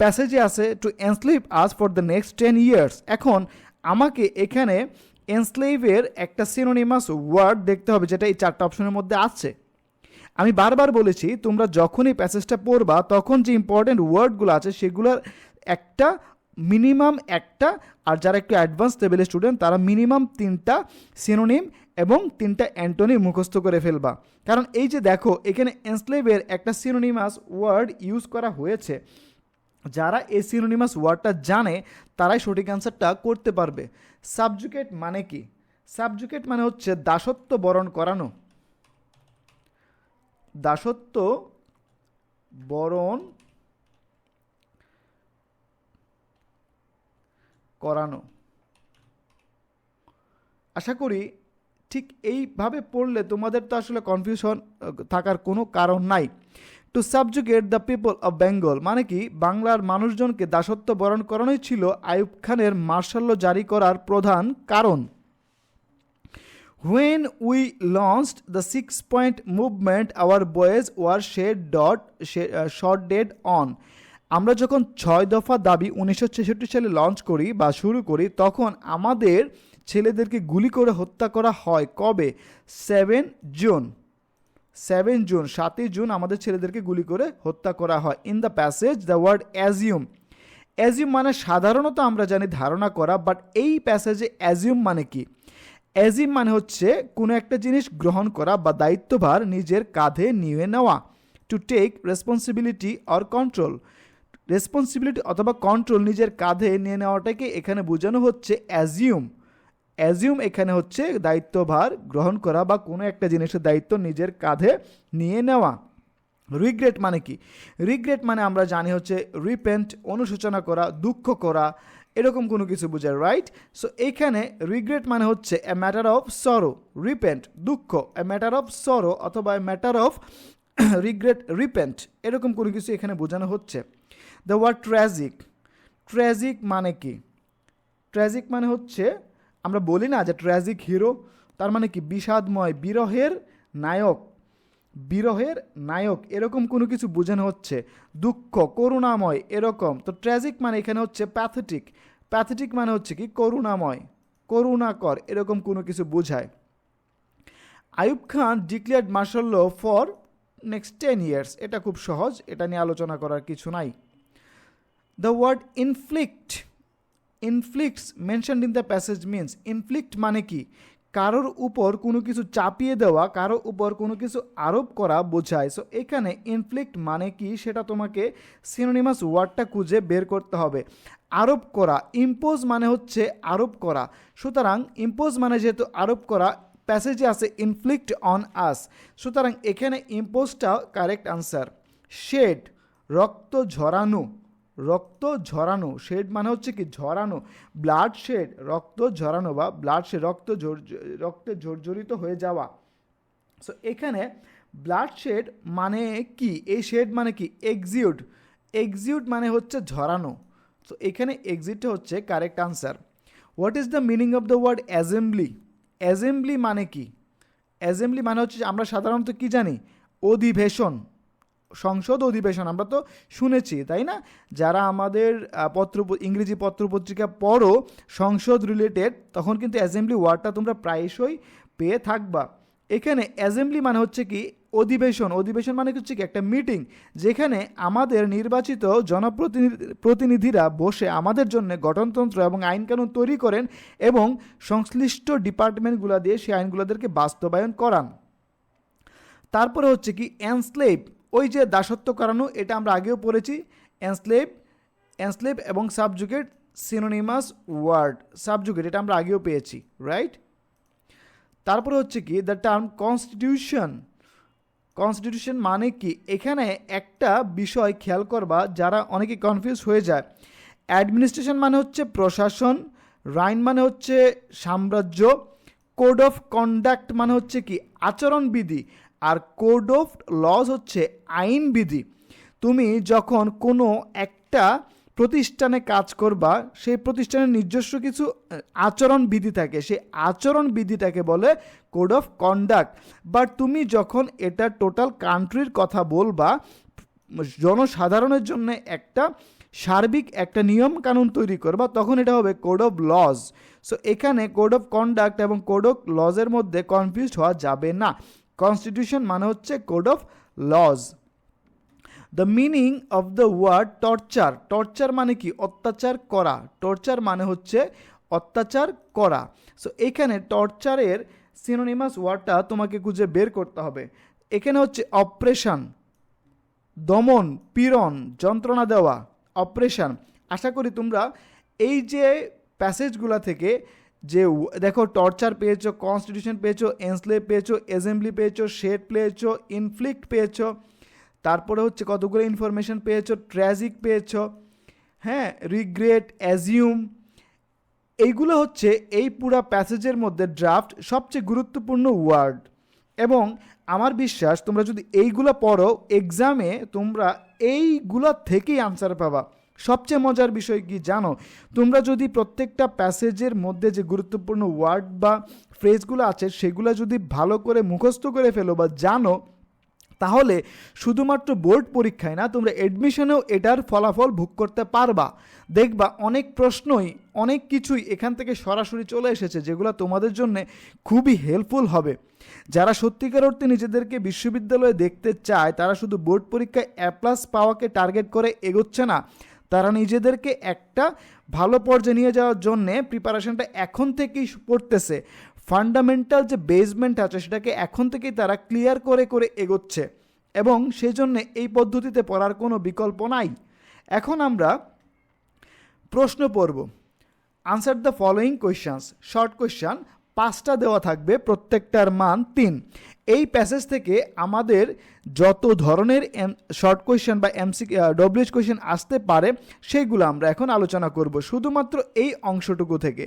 প্যাসেজে আছে to enslave us for the next 10 years. এখন আমাকে এখানে এনস্লেভের একটা সিনোনিমাস ওয়ার্ড দেখতে হবে যেটা এই 4টা অপশনের মধ্যে আছে। আমি বারবার বলেছি তোমরা যখনই প্যাসেজটা পড়বা তখন যে ইম্পর্টেন্ট ওয়ার্ডগুলো আছে সেগুলোর একটা মিনিমাম একটা, আর যারা একটু অ্যাডভান্স লেভেলের স্টুডেন্ট তারা মিনিমাম 3টা সিনোনিম এবং 3টা অ্যান্টোনিম মুখস্থ করে ফেলবা। কারণ এই যে দেখো এখানে এনস্লেভের একটা সিনোনিমাস ওয়ার্ড ইউজ করা হয়েছে, যারা এই সিনোনিমাস ওয়ার্ডটা জানে তারাই সঠিক অ্যান্সারটা করতে পারবে। সাবজুকেট মানে কি? সাবজুকেট মানে হচ্ছে দাসত্ব বরণ করানো, দাসত্ব বরণ করানো। আশা করি ঠিক এইভাবে পড়লে তোমাদের তো আসলে কনফিউশন থাকার কোনো কারণ নাই। To subjugate the people of Bengal মানে কি বাংলার মানুষজনকে দাসত্ব বরণ করানোই ছিল আইয়ুব খানের মার্শাল ল জারি করার প্রধান কারণ। When we launched the 6-point movement, our boys were shot dead on. আমরা যখন 6 দফা দাবি 1966 সালে লঞ্চ করি বা শুরু করি তখন আমাদের ছেলেদেরকে গুলি করে হত্যা করা হয়। কবে? 7 জুন। 7ই জুন আমাদের ছেলেদেরকে গুলি করে হত্যা করা হয়। In the passage the word assume, assume মানে সাধারণত আমরা জানি ধারণা করা, বাট এই প্যাসেজে অ্যাজিউম মানে কি? অ্যাজিম মানে হচ্ছে কোনো একটা জিনিস গ্রহণ করা বা দায়িত্বভার নিজের কাঁধে নিয়ে নেওয়া। To take responsibility or control, responsibility অথবা কন্ট্রোল নিজের কাঁধে নিয়ে নেওয়াটাকে এখানে বোঝানো হচ্ছে অ্যাজিউম। অ্যাজিউম এখানে হচ্ছে দায়িত্বভার গ্রহণ করা বা কোনো একটা জিনিসের দায়িত্ব নিজের কাঁধে নিয়ে নেওয়া। রিগ্রেট মানে কি? রিগ্রেট মানে আমরা জানি হচ্ছে রিপেন্ট, অনুশোচনা করা, দুঃখ করা, এরকম কোনো কিছু বোঝায়, রাইট? সো এইখানে রিগ্রেট মানে হচ্ছে এ ম্যাটার অফ সরো, রিপেন্ট দুঃখ, এ ম্যাটার অফ সরো অথবা এ ম্যাটার অফ রিগ্রেট রিপেন্ট, এরকম কোনো কিছু এখানে বোঝানো হচ্ছে। দ্য ওয়ার্ড ট্র্যাজিক, ট্র্যাজিক মানে কি? ট্র্যাজিক মানে হচ্ছে আমরা বলি না যে ট্র্যাজিক হিরো, তার মানে কি বিষাদময়, বিরহের নায়ক, বিরহের নায়ক, এরকম কোনো কিছু বোঝানো হচ্ছে। দুঃখ, করুণাময়, এরকম। তো ট্র্যাজিক মানে এখানে হচ্ছে প্যাথেটিক, প্যাথেটিক মানে হচ্ছে কি করুণাময়, করুণাকর, এরকম কোনো কিছু বোঝায়। Ayub Khan declared martial law for next 10 years, এটা খুব সহজ, এটা নিয়ে আলোচনা করার কিছু নাই। The word inflict, inflicts mentioned in the passage means, inflict মানে কি কারোর উপর কোনো কিছু চাপিয়ে দেওয়া, কারোর উপর কোনো কিছু আরোপ করা বোঝায়। সো এখানে ইনফ্লিক্ট মানে কি সেটা তোমাকে সিনোনিমাস ওয়ার্ডটা খুঁজে বের করতে হবে। আরোপ করা, ইম্পোজ মানে হচ্ছে আরোপ করা, সুতরাং ইম্পোজ মানে যেহেতু আরোপ করা, প্যাসেজে আছে ইনফ্লিক্ট অন আস, সুতরাং এখানে ইম্পোজটা কারেক্ট আনসার। শেড, রক্ত ঝরানো, রক্ত ঝরানো, শেড মানে হচ্ছে কি ঝরানো, ব্লাড শেড, রক্ত ঝরানো বা ব্লাড শেড, রক্তে জর্জরিত হয়ে যাওয়া। সো এখানে ব্লাড শেড মানে কি, এই শেড মানে কি এক্সিউড, এক্সিউড মানে হচ্ছে ঝরানো। সো এখানে এক্সিটটা হচ্ছে correct answer. What is the meaning of the word assembly? Assembly মানে কি? অ্যাসেম্বলি মানে হচ্ছে আমরা সাধারণত কি জানি, অধিবেশন, সংসদ অধিবেশন, আমরা তো শুনেছি তাই না? যারা আমাদের ইংরেজি পত্রপত্রিকা পড়ো সংসদ রিলেটেড, তখন কিন্তু অ্যাসেম্বলি ওয়ার্ডটা তোমরা প্রায়শই পেয়ে থাকবা। এখানে অ্যাসেম্বলি মানে হচ্ছে কি অধিবেশন, অধিবেশন মানে হচ্ছে কি একটা মিটিং, যেখানে আমাদের নির্বাচিত জনপ্রতিনিধিরা বসে আমাদের জন্য গঠনতন্ত্র এবং আইনকানুন তৈরি করেন এবং সংশ্লিষ্ট ডিপার্টমেন্টগুলো দিয়ে সেই আইনগুলোদেরকে বাস্তবায়ন করান। তারপরে হচ্ছে কি এনস্লেভ, ওই যে দাসত্ব করানো, এটা আমরা আগেও পড়েছি। এনস্লেভ, এনস্লেভ এবং সাবজুগেট সিনোনিমাস ওয়ার্ড, সাবজুগেট এটা আমরা আগেও পেয়েছি, রাইট? তারপরে হচ্ছে কি দ্য টার্ম কনস্টিটিউশন, কনস্টিটিউশন মানে কি? এখানে একটা বিষয় খেয়াল করবা, যারা অনেকে কনফিউজ হয়ে যায়। অ্যাডমিনিস্ট্রেশন মানে হচ্ছে প্রশাসন, রাইন মানে হচ্ছে সাম্রাজ্য, কোড অফ কন্ডাক্ট মানে হচ্ছে কি আচরণবিধি, আর কোড অফ লজ হচ্ছে আইনবিধি। তুমি যখন কোনো একটা প্রতিষ্ঠানে কাজ করবা, সেই প্রতিষ্ঠানের নিজস্ব কিছু আচরণবিধি থাকে, সেই আচরণবিধিটাকে বলে কোড অফ কন্ডাক্ট। বাট তুমি যখন এটা টোটাল কান্ট্রির কথা বলবা, জনসাধারণের জন্য একটা সার্বিক একটা নিয়ম কানুন তৈরি করবা, তখন এটা হবে কোড অফ লজ। সো এখানে কোড অফ কন্ডাক্ট এবং কোড অফ লজের মধ্যে কনফিউজ হওয়া যাবে না। কনস্টিটিউশন মানে হচ্ছে code of laws. The meaning of the word torture, torture মানে কি অত্যাচার করা, টর্চার মানে হচ্ছে অত্যাচার করা। সো এখানে টর্চারের সিনোনিমাস ওয়ার্ডটা তোমাকে খুঁজে বের করতে হবে। এখানে হচ্ছে অপ্রেশন, দমন, পীড়ন, যন্ত্রণা দেওয়া, অপ্রেশন। আশা করি তোমরা এই যে প্যাসেজগুলো থেকে যে দেখো টর্চার পেয়েছো, কনস্টিটিউশন পেয়েছো, এনস্লেভ পেয়েছো, অ্যাসেম্বলি পেয়েছো, শেড পেয়েছো, ইনফ্লিক্ট পেয়েছো, তারপরে হচ্ছে কতগুলো ইনফরমেশন পেয়েছো, ট্র্যাজিক পেয়েছো, হ্যাঁ, রিগ্রেট, অ্যাজিউম, এইগুলো হচ্ছে এই পুরা প্যাসেজের মধ্যে ড্রাফট সবচেয়ে গুরুত্বপূর্ণ ওয়ার্ড। এবং আমার বিশ্বাস তোমরা যদি এইগুলো পড়ো, এক্সামে তোমরা এইগুলো থেকেই আনসার পাবা। সবচেয়ে মজার বিষয় কি জানো, তোমরা যদি প্রত্যেকটা প্যাসেজের মধ্যে যে গুরুত্বপূর্ণ ওয়ার্ড বা ফ্রেজগুলো আছে সেগুলো যদি ভালো করে মুখস্থ করে ফেলো বা জানো, তাহলে শুধুমাত্র বোর্ড পরীক্ষায় না, তোমরা অ্যাডমিশনেও এটার ফলাফল ভোগ করতে পারবা। দেখবা অনেক প্রশ্নই, অনেক কিছুই এখান থেকে সরাসরি চলে এসেছে, যেগুলো তোমাদের জন্য খুবই হেল্পফুল হবে। যারা সত্যিকার অর্থে নিজেদেরকে বিশ্ববিদ্যালয়ে দেখতে চায়, তারা শুধু বোর্ড পরীক্ষায় A+ পাওয়াকে টার্গেট করে এগোচ্ছে না, তারা নিজেদেরকে একটা ভালো পর্যায়ে নিয়ে যাওয়ার জন্যে প্রিপারেশনটা এখন থেকেই পড়তেছে। ফান্ডামেন্টাল যে বেসমেন্ট আছে সেটাকে এখন থেকেই তারা ক্লিয়ার করে করে এগোচ্ছে, এবং সেই জন্যে এই পদ্ধতিতে পড়ার কোনো বিকল্প নাই। এখন আমরা প্রশ্ন পড়ব। Answer the following questions, short question, 5টা দেওয়া থাকবে, প্রত্যেকটার মান 3। এই প্যাসেজ থেকে আমাদের যত ধরনের শর্ট কোয়েশ্চেন বা ডব্লিউএইচ কোয়েশ্চেন আসতে পারে সেইগুলো আমরা এখন আলোচনা করব শুধুমাত্র এই অংশটুকু থেকে।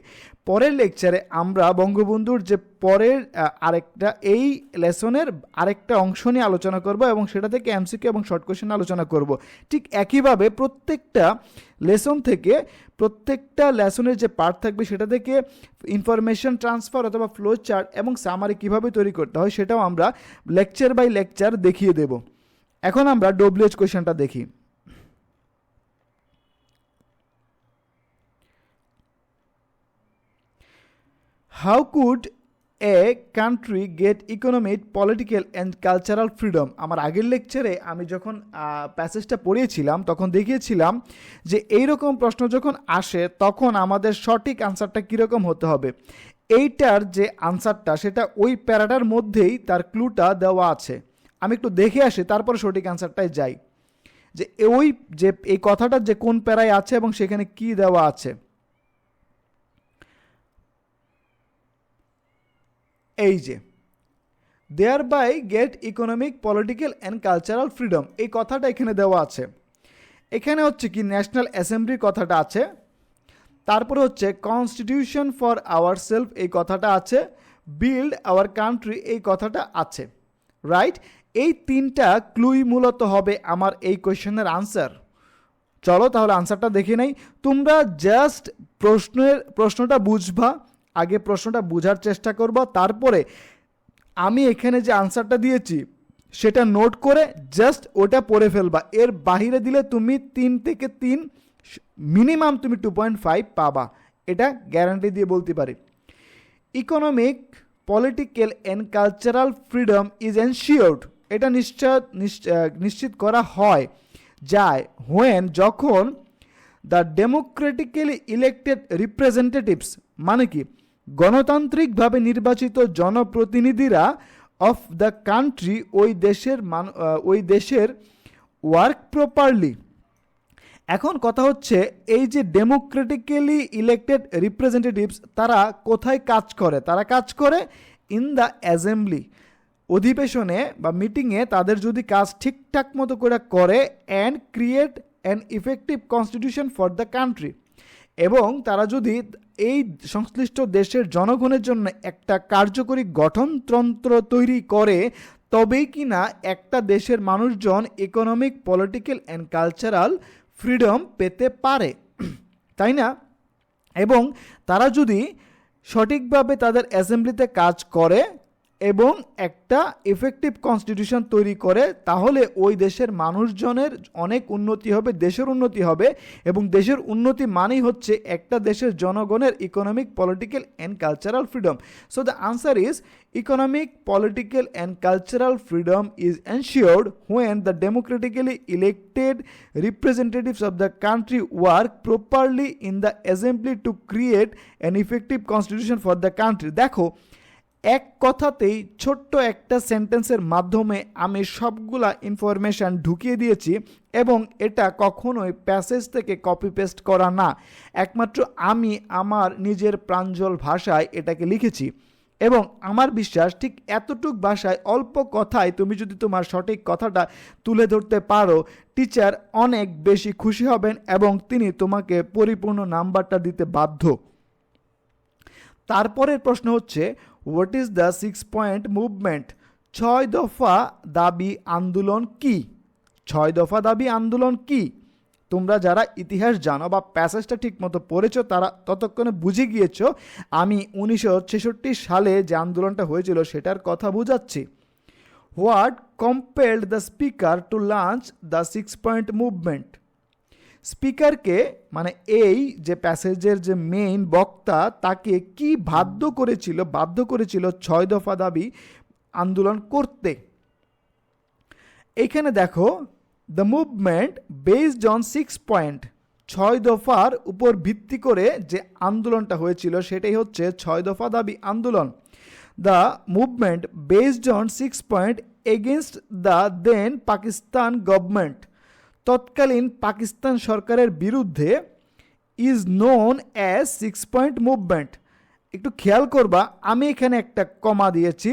পরের লেকচারে আমরা বঙ্গবন্ধুর যে পরের আরেকটা এই লেসনের আরেকটা অংশ নিয়ে আলোচনা করব এবং সেটা থেকে এমসিকিউ এবং শর্ট কোয়েশ্চেন আলোচনা করব। ঠিক একইভাবে প্রত্যেকটা লেসন থেকে প্রত্যেকটা লেসনের যে পার্ট থাকবে সেটা থেকে ইনফরমেশন ট্রান্সফার অথবা ফ্লো চার্ট এবং সামারি কীভাবে তৈরি করতে হয় সেটাও আমরা লেকচার বাই লেকচার দেখিয়ে দেব। এখন আমরা ডব্লিউএইচ কোয়েশ্চেনটা দেখি। How could a country get economic political and cultural freedom. আমার আগের লেকচারে আমি যখন প্যাসেজটা পড়িয়েছিলাম তখন দেখিয়েছিলাম যে এইরকম প্রশ্ন যখন আসে তখন আমাদের সঠিক আনসারটা কীরকম হতে হবে। এইটার যে আনসারটা সেটা ওই প্যারাটার মধ্যেই তার ক্লুটা দেওয়া আছে। আমি একটু দেখে আসি তারপরে সঠিক আনসারটায় যাই যে ওই যে এই কথাটা যে কোন প্যারায় আছে এবং সেখানে কি দেওয়া আছে। এই যে thereby get economic political and cultural freedom, এই কথাটা এখানে দেওয়া আছে। এখানে হচ্ছে কি ন্যাশনাল অ্যাসেম্বলির কথাটা আছে, তারপরে হচ্ছে কনস্টিটিউশন ফর আওয়ার সেলফ এই কথাটা আছে, বিল্ড আওয়ার কান্ট্রি এই কথাটা আছে, রাইট। এই তিনটা ক্লুই মূলত হবে আমার এই কোয়েশ্চেনের আনসার। চলো তাহলে আনসারটা দেখে নেই। তোমরা জাস্ট প্রশ্নটা বুঝবা, আগে প্রশ্নটা বোঝার চেষ্টা করবা, তারপরে আমি এখানে যে আনসারটা দিয়েছি সেটা নোট করে জাস্ট ওটা পড়ে ফেলবা। এর বাহিরে দিলে তুমি 3 থেকে 3 মিনিমাম তুমি 2.5 পাবা, এটা গ্যারান্টি দিয়ে বলতে পারি। Economic political and cultural freedom is ensured, এটা নিশ্চিত করা হয় যায় যখন দ্য ডেমোক্রেটিক্যালি ইলেক্টেড রিপ্রেজেন্টেটিভস, মানে কি গণতান্ত্রিকভাবে নির্বাচিত জনপ্রতিনিধিরা অফ দ্য কান্ট্রি ওই দেশের ওয়ার্ক প্রপারলি। এখন কথা হচ্ছে এই যে ডেমোক্রেটিক্যালি ইলেক্টেড রিপ্রেজেন্টেটিভস তারা কোথায় কাজ করে? তারা কাজ করে ইন দ্য অ্যাসেম্বলি, অধিবেশনে বা মিটিংয়ে তাদের যদি কাজ ঠিকঠাক মতো করে and create an effective constitution for the country, এবং তারা যদি এই সংশ্লিষ্ট দেশের জনগণের জন্য একটা কার্যকরী গঠনতন্ত্র তৈরি করে তবেই কিনা একটা দেশের মানুষজন economic political and cultural freedom পেতে পারে, তাই না? এবং তারা যদি সঠিকভাবে তাদের অ্যাসেম্বলিতে কাজ করে এবং একটা এফেক্টিভ কনস্টিটিউশন তৈরি করে তাহলে ওই দেশের মানুষজনের অনেক উন্নতি হবে, দেশের উন্নতি হবে, এবং দেশের উন্নতি মানেই হচ্ছে একটা দেশের জনগণের economic political and cultural freedom. So the answer is economic political and cultural freedom is ensured when the democratically elected representatives of the country work properly in the assembly to create an effective constitution for the country। দেখো এক কথাতেই ছোট্ট একটা সেন্টেন্সের মাধ্যমে আমি সবগুলা information ঢুকিয়ে দিয়েছি, এবং এটা কখনোই প্যাসেজ থেকে কপি পেস্ট করা না, একমাত্র আমি আমার নিজের প্রাঞ্জল ভাষায় এটাকে লিখেছি। এবং আমার বিশ্বাস ঠিক এতটুক ভাষায় অল্প কথায় তুমি যদি তোমার সঠিক কথাটা তুলে ধরতে পারো, টিচার অনেক বেশি খুশি হবেন এবং তিনি তোমাকে পরিপূর্ণ নাম্বারটা দিতে বাধ্য। তারপরের প্রশ্ন হচ্ছে what is the 6 point movement? 6 দফা দাবি আন্দোলন কি? 6 দফা দাবি আন্দোলন কি? তোমরা যারা ইতিহাস জানো বা প্যাসেজটা ঠিক মতো পড়েছো তারা ততক্ষণে বুঝে গিয়েছো আমি 1966 সালে যে আন্দোলনটা হয়েছিল সেটার কথা বুঝাচ্ছি। What compelled the speaker to launch the 6 point movement? স্পিকারকে, মানে এই যে প্যাসেজের যে মেইন বক্তা, তাকে কি বাধ্য করেছিল 6 দফা দাবি আন্দোলন করতে? এখানে দেখো the movement based on 6 point, 6 দফার উপর ভিত্তি করে যে আন্দোলনটা হয়েছিল সেটাই হচ্ছে 6 দফা দাবি আন্দোলন। The movement based on 6 point against the then Pakistan government, তৎকালীন পাকিস্তান সরকারের বিরুদ্ধে, is known as 6 point movement. একটু খেয়াল করবা আমি এখানে একটা কমা দিয়েছি,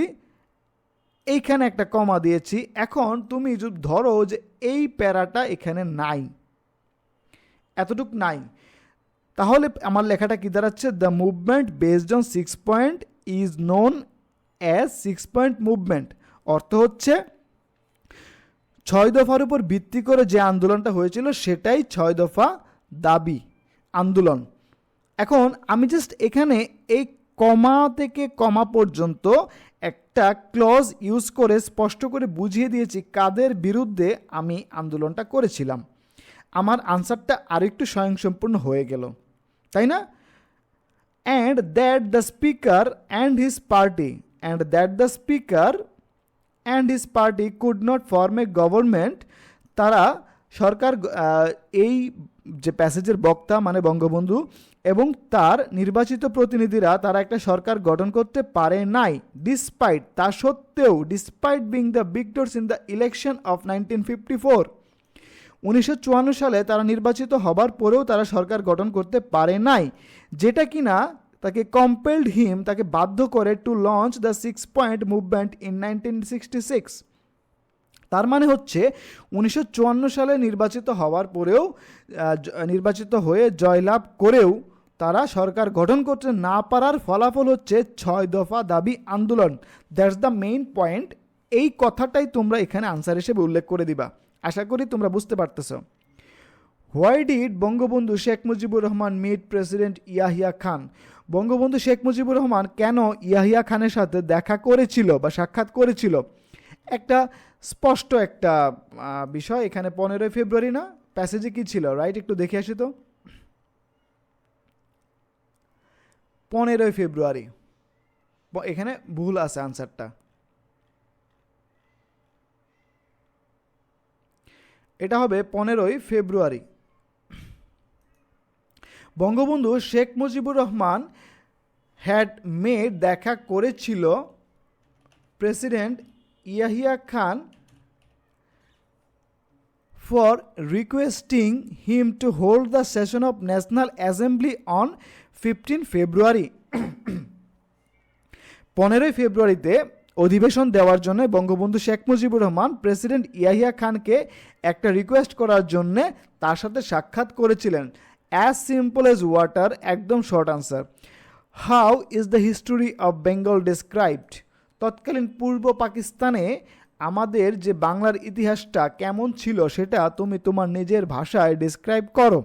এইখানে একটা কমা দিয়েছি। এখন তুমি যদি ধরো যে এই প্যারাটা এখানে নাই, এতটুক নাই, তাহলে আমার লেখাটা কি দাঁড়াচ্ছে? The movement based on 6 point is known as 6 point movement. অর্থ হচ্ছে 6 দফার উপর ভিত্তি করে যে আন্দোলনটা হয়েছিল সেটাই 6 দফা দাবি আন্দোলন। এখন আমি জাস্ট এখানে এই কমা থেকে কমা পর্যন্ত একটা ক্লজ ইউজ করে স্পষ্ট করে বুঝিয়ে দিয়েছি কাদের বিরুদ্ধে আমি আন্দোলনটা করেছিলাম। আমার আনসারটা আরেকটু স্বয়ংসম্পূর্ণ হয়ে গেল, তাই না? And that the speaker and his party could not form a government. তারা সরকার, এই যে প্যাসেজের বক্তা মানে বঙ্গবন্ধু এবং তার নির্বাচিত প্রতিনিধিরা তারা একটা সরকার গঠন করতে পারে নাই। ডিসপাইট, তা সত্ত্বেও, despite being the victors in the election of 1954, 1954 সালে তারা নির্বাচিত হবার পরেও তারা সরকার গঠন করতে পারে নাই, যেটা কিনা তাকে কম্পেলড হিম, তাকে বাধ্য করে to launch the 6 point movement in 1966। তার মানে হচ্ছে 1954 সালে নির্বাচিত হওয়ার পরেও, নির্বাচিত হয়ে জয়লাভ করেও তারা সরকার গঠন করতে না পারার ফলাফল হচ্ছে 6 দফা দাবি আন্দোলন। That's the main point. এই কথাটাই তোমরা এখানে আনসার হিসেবে উল্লেখ করে দিবা। আশা করি তোমরা বুঝতে পারতেছ। Why did Bangabandhu Sheikh Mujibur Rahman meet president Yahya Khan? Bangabandhu Sheikh Mujibur Rahman কেন ইয়াহিয়া খানের সাথে দেখা করেছিল বা সাক্ষাৎ করেছিল? একটা স্পষ্ট একটা বিষয় এখানে। 15 ফেব্রুয়ারি না? প্যাসেজে কি ছিল, রাইট? একটু দেখে আসি তো। 15 ফেব্রুয়ারি, এখানে ভুল আছে আনসারটা। এটা হবে 15 ফেব্রুয়ারি। বঙ্গবন্ধু শেখ মুজিবুর রহমান হ্যাড মেড, দেখা করেছিল president Yahya Khan for requesting him to hold the session of national assembly on 15 ফেব্রুয়ারি। 15 ফেব্রুয়ারিতে অধিবেশন দেওয়ার জন্য বঙ্গবন্ধু শেখ মুজিবুর রহমান প্রেসিডেন্ট ইয়াহিয়া খানকে একটা রিকোয়েস্ট করার জন্যে তার সাথে সাক্ষাৎ করেছিলেন। অ্যাজ সিম্পল এজ ওয়াটার, একদম short answer. How is the history of Bengal described? তৎকালীন পূর্ব পাকিস্তানে আমাদের যে বাংলার ইতিহাসটা কেমন ছিল সেটা তুমি তোমার নিজের ভাষায় ডিসক্রাইব করো।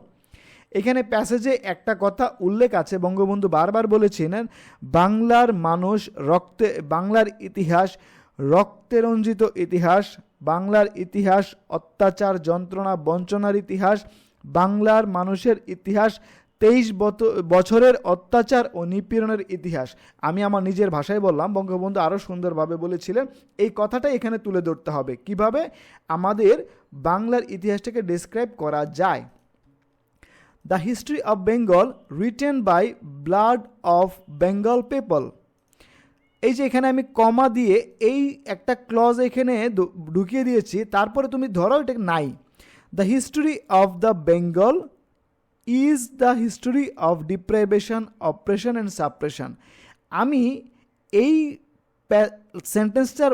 এখানে প্যাসেজে একটা কথা উল্লেখ আছে, বঙ্গবন্ধু বারবার বলেছিলেন বাংলার মানুষ বাংলার ইতিহাস রক্তে রঞ্জিত ইতিহাস, বাংলার ইতিহাস অত্যাচার যন্ত্রণা বঞ্চনার ইতিহাস, বাংলার মানুষের ইতিহাস 23 বছরের অত্যাচার ও নিপীড়নের ইতিহাস। আমি আমার নিজের ভাষায় বললাম, বঙ্গবন্ধু আরও সুন্দরভাবে বলেছিলেন। এই কথাটাই এখানে তুলে ধরতে হবে কিভাবে আমাদের বাংলার ইতিহাসটাকে ডিসক্রাইব করা যায়। The history of Bengal written by blood of Bengal people. এই যে এখানে আমি কমা দিয়ে এই একটা ক্লজ এখানে ঢুকিয়ে দিয়েছি, তারপরে তুমি ধরো এটা নাই। The history of the Bengal is the history of deprivation, oppression and suppression. আমি এই সেন্টেন্সটার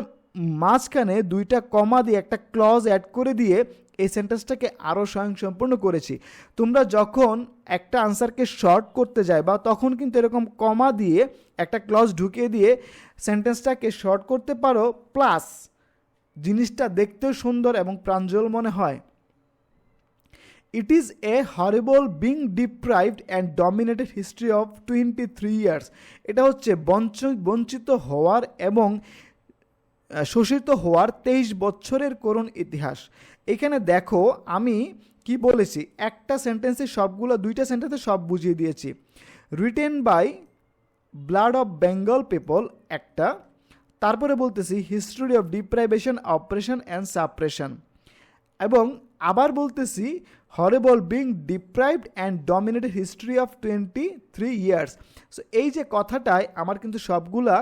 মাঝখানে দুইটা কমা দিয়ে একটা ক্লজ অ্যাড করে দিয়ে এই সেন্টেন্সটাকে আরও স্বয়ংসম্পূর্ণ করেছি। তোমরা যখন একটা আনসারকে শর্ট করতে যায় বা তখন কিন্তু এরকম কমা দিয়ে একটা ক্লজ ঢুকিয়ে দিয়ে সেন্টেন্সটাকে শর্ট করতে পারো, প্লাস জিনিসটা দেখতেও সুন্দর এবং প্রাঞ্জল মনে হয়। It is a horrible being deprived and dominated history of 23 years. এটা হচ্ছে বঞ্চিত হওয়ার এবং শোষিত হওয়ার 23 বছরের করুণ ইতিহাস। এখানে দেখো আমি কি বলেছি, একটা সেন্টেন্সে সবগুলো, দুইটা সেন্টেন্সে সব বুঝিয়ে দিয়েছি। Written by blood of Bengal people একটা, তারপরে বলতেছি history of deprivation, operation and suppression, এবং আবার বলতেছি horrible being deprived and dominated history of 23 years. So এই যে কথাটায় আমার কিন্তু সবগুলা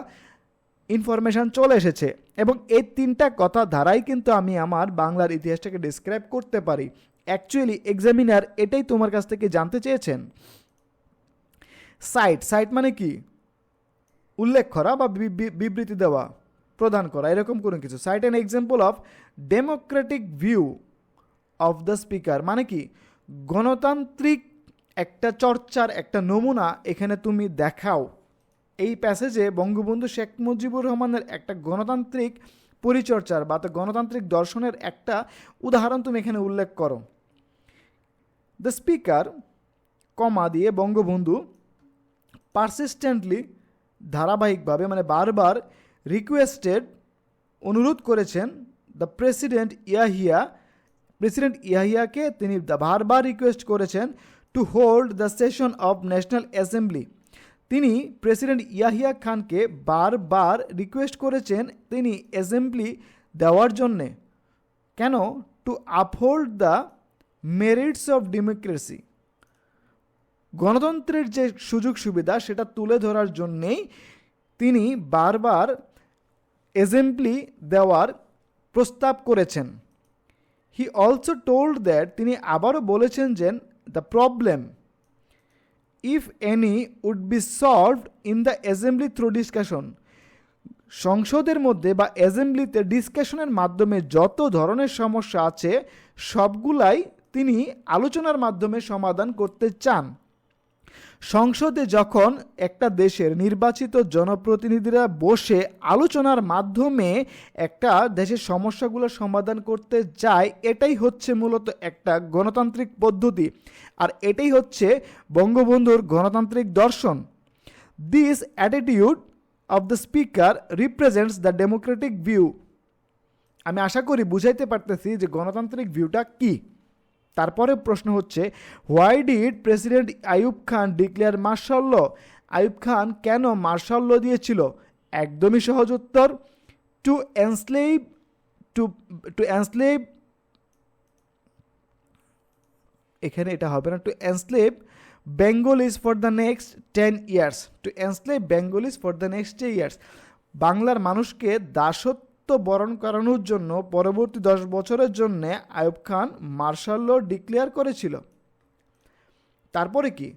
ইনফরমেশান চলে এসেছে এবং এই তিনটা কথা ধারাই কিন্তু আমি আমার বাংলার ইতিহাসটাকে ডিসক্রাইব করতে পারি। অ্যাকচুয়ালি এক্সামিনার এটাই তোমার কাছ থেকে জানতে চেয়েছেন। সাইট মানে কি? উল্লেখ করা বা বিবৃতি দেওয়া। প্রদান করা, এরকম কোনো কিছু। Cite an example of democratic view of the speaker, মানে কি গণতান্ত্রিক একটা চর্চার একটা নমুনা এখানে তুমি দেখাও। এই প্যাসেজে বঙ্গবন্ধু শেখ মুজিবুর রহমানের একটা গণতান্ত্রিক পরিচর্চার বা গণতান্ত্রিক দর্শনের একটা উদাহরণ তুমি এখানে উল্লেখ করো। দ্য স্পিকার কমা দিয়ে বঙ্গবন্ধু পারসিস্টেন্টলি ধারাবাহিকভাবে মানে বারবার রিকোয়েস্টেড অনুরোধ করেছেন দ্য প্রেসিডেন্ট ইয়াহিয়াকে তিনি বারবার রিকোয়েস্ট করেছেন to hold the session of national assembly. তিনি প্রেসিডেন্ট ইয়াহিয়া খানকে বারবার রিকোয়েস্ট করেছেন তিনি অ্যাসেম্বলি দেওয়ার জন্যে। কেন? Two uphold the merits of democracy, গণতন্ত্রের যে সুযোগ সুবিধা সেটা তুলে ধরার জন্যেই তিনি বারবার অ্যাসেম্বলি দেওয়ার প্রস্তাব করেছেন। হি অলসো টোল্ড দ্যাট, তিনি আবারও বলেছেন যে the problem if any would be solved in the assembly through discussion, সংসদের মধ্যে বা অ্যাসেম্বলিতে ডিসকাশনের মাধ্যমে যত ধরনের সমস্যা আছে সবগুলাই তিনি আলোচনার মাধ্যমে সমাধান করতে চান। সংসদে যখন একটা দেশের নির্বাচিত জনপ্রতিনিধিরা বসে আলোচনার মাধ্যমে একটা দেশের সমস্যাগুলো সমাধান করতে যায়, এটাই হচ্ছে মূলত একটা গণতান্ত্রিক পদ্ধতি, আর এটাই হচ্ছে বঙ্গবন্ধুর গণতান্ত্রিক দর্শন। This attitude of the speaker represents the Democratic view. আমি আশা করি বুঝাইতে পারতেছি যে গণতান্ত্রিক ভিউটা কী। তারপরে প্রশ্ন হচ্ছে, why did president Ayub Khan declare martial law? Ayub Khan কেন মার্শাল ল দিয়েছিল? একদমই সহজ উত্তর, টু এনস্লেভ এখানে এটা হবে না, to enslave Bengalis for the next 10 years. To enslave Bengalis for the next 10 years, বাংলার মানুষকে দাসত্ব বরণ করানোর জন্য পরবর্তী 10 বছরের জন্য Ayub Khan martial law declare করেছিল। তারপরে কি,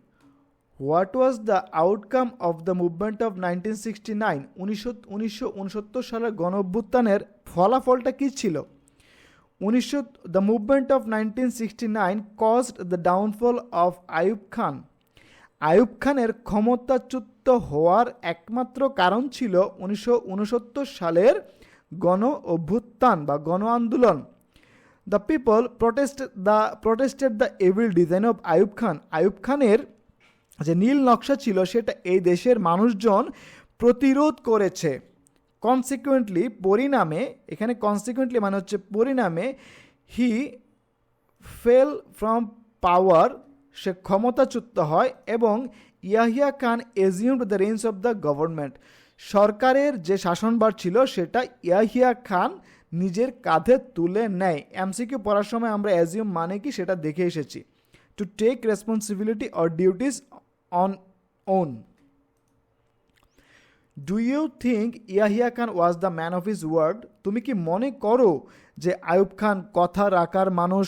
what was the outcome of the movement of 1969? 1969 সালের গণ অভ্যুত্থানের ফলাফলটা কী ছিল? The movement of 1969 caused the downfall of Ayub Khan. Ayub খানের ক্ষমতাচ্যুত হওয়ার একমাত্র কারণ ছিল 1969 গণ অভ্যুত্থান বা গণ আন্দোলন। The people protested the evil design of Ayub Khan. Ayub খানের যে নীল নকশা ছিল সেটা এই দেশের মানুষজন প্রতিরোধ করেছে। কনসিকুয়েন্টলি, পরিণামে, এখানে কনসিকুয়েন্টলি মানে হচ্ছে পরিণামে, হি ফেল ফ্রম পাওয়ার, সে ক্ষমতাচ্যুত হয়, এবং Yahya Khan assumed the range of the government. সরকারের যে শাসনভার ছিল সেটা ইয়াহিয়া খান নিজের কাঁধে তুলে নেয়। এমসিকিউ পড়ার সময় আমরা অ্যাজিউম মানে কি সেটা দেখে এসেছি, to take responsibility or duties on own. Do you think Yahya Khan was the man of his word? তুমি কি মনে করো যে আইয়ুব খান কথা রাখার মানুষ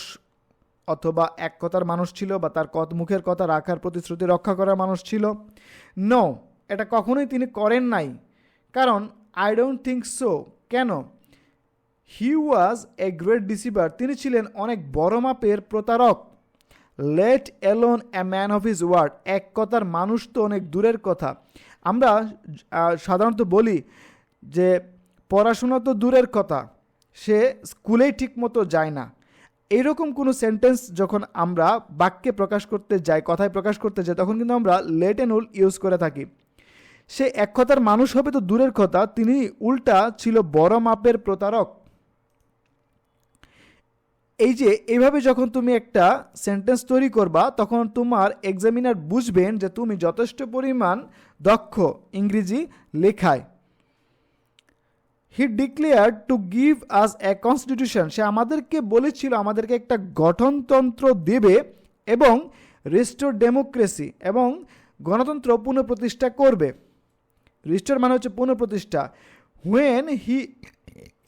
অথবা এক কথার মানুষ ছিল বা তার মুখের কথা রাখার প্রতিশ্রুতি রক্ষা করার মানুষ ছিল? নো, এটা কখনোই তিনি করেন নাই। কারণ আই ডোন্ট থিঙ্ক সো। কেন? হি ওয়াজ এ গ্রেট ডিসিভার, তিনি ছিলেন অনেক বড় মাপের প্রতারক। Let alone a man of his word, এক কথার মানুষ তো অনেক দূরের কথা। আমরা সাধারণত বলি যে পড়াশোনা তো দূরের কথা, সে স্কুলেই ঠিক মতো যায় না। এইরকম কোনো সেন্টেন্স যখন আমরা বাক্যে প্রকাশ করতে যাই, কথায় প্রকাশ করতে যাই, তখন কিন্তু আমরা লেট অ্যান্ড উল ইউজ করে থাকি। সে এক কথার মানুষ হবে তো দূরের কথা, তিনি উল্টা ছিল বড় মাপের প্রতারক। এই যে এইভাবে যখন তুমি একটা সেন্টেন্স তৈরি করবা তখন তোমার এক্সামিনার বুঝবেন যে তুমি যথেষ্ট পরিমাণ দক্ষ ইংরেজি লেখায়। He declare to give us a constitution, সে আমাদেরকে বলেছিল আমাদেরকে একটা গঠনতন্ত্র দেবে এবং রিস্টোর ডেমোক্রেসি, এবং গণতন্ত্র পুনঃপ্রতিষ্ঠা করবে। রিস্টোর মানে হচ্ছে পুনঃপ্রতিষ্ঠা। When he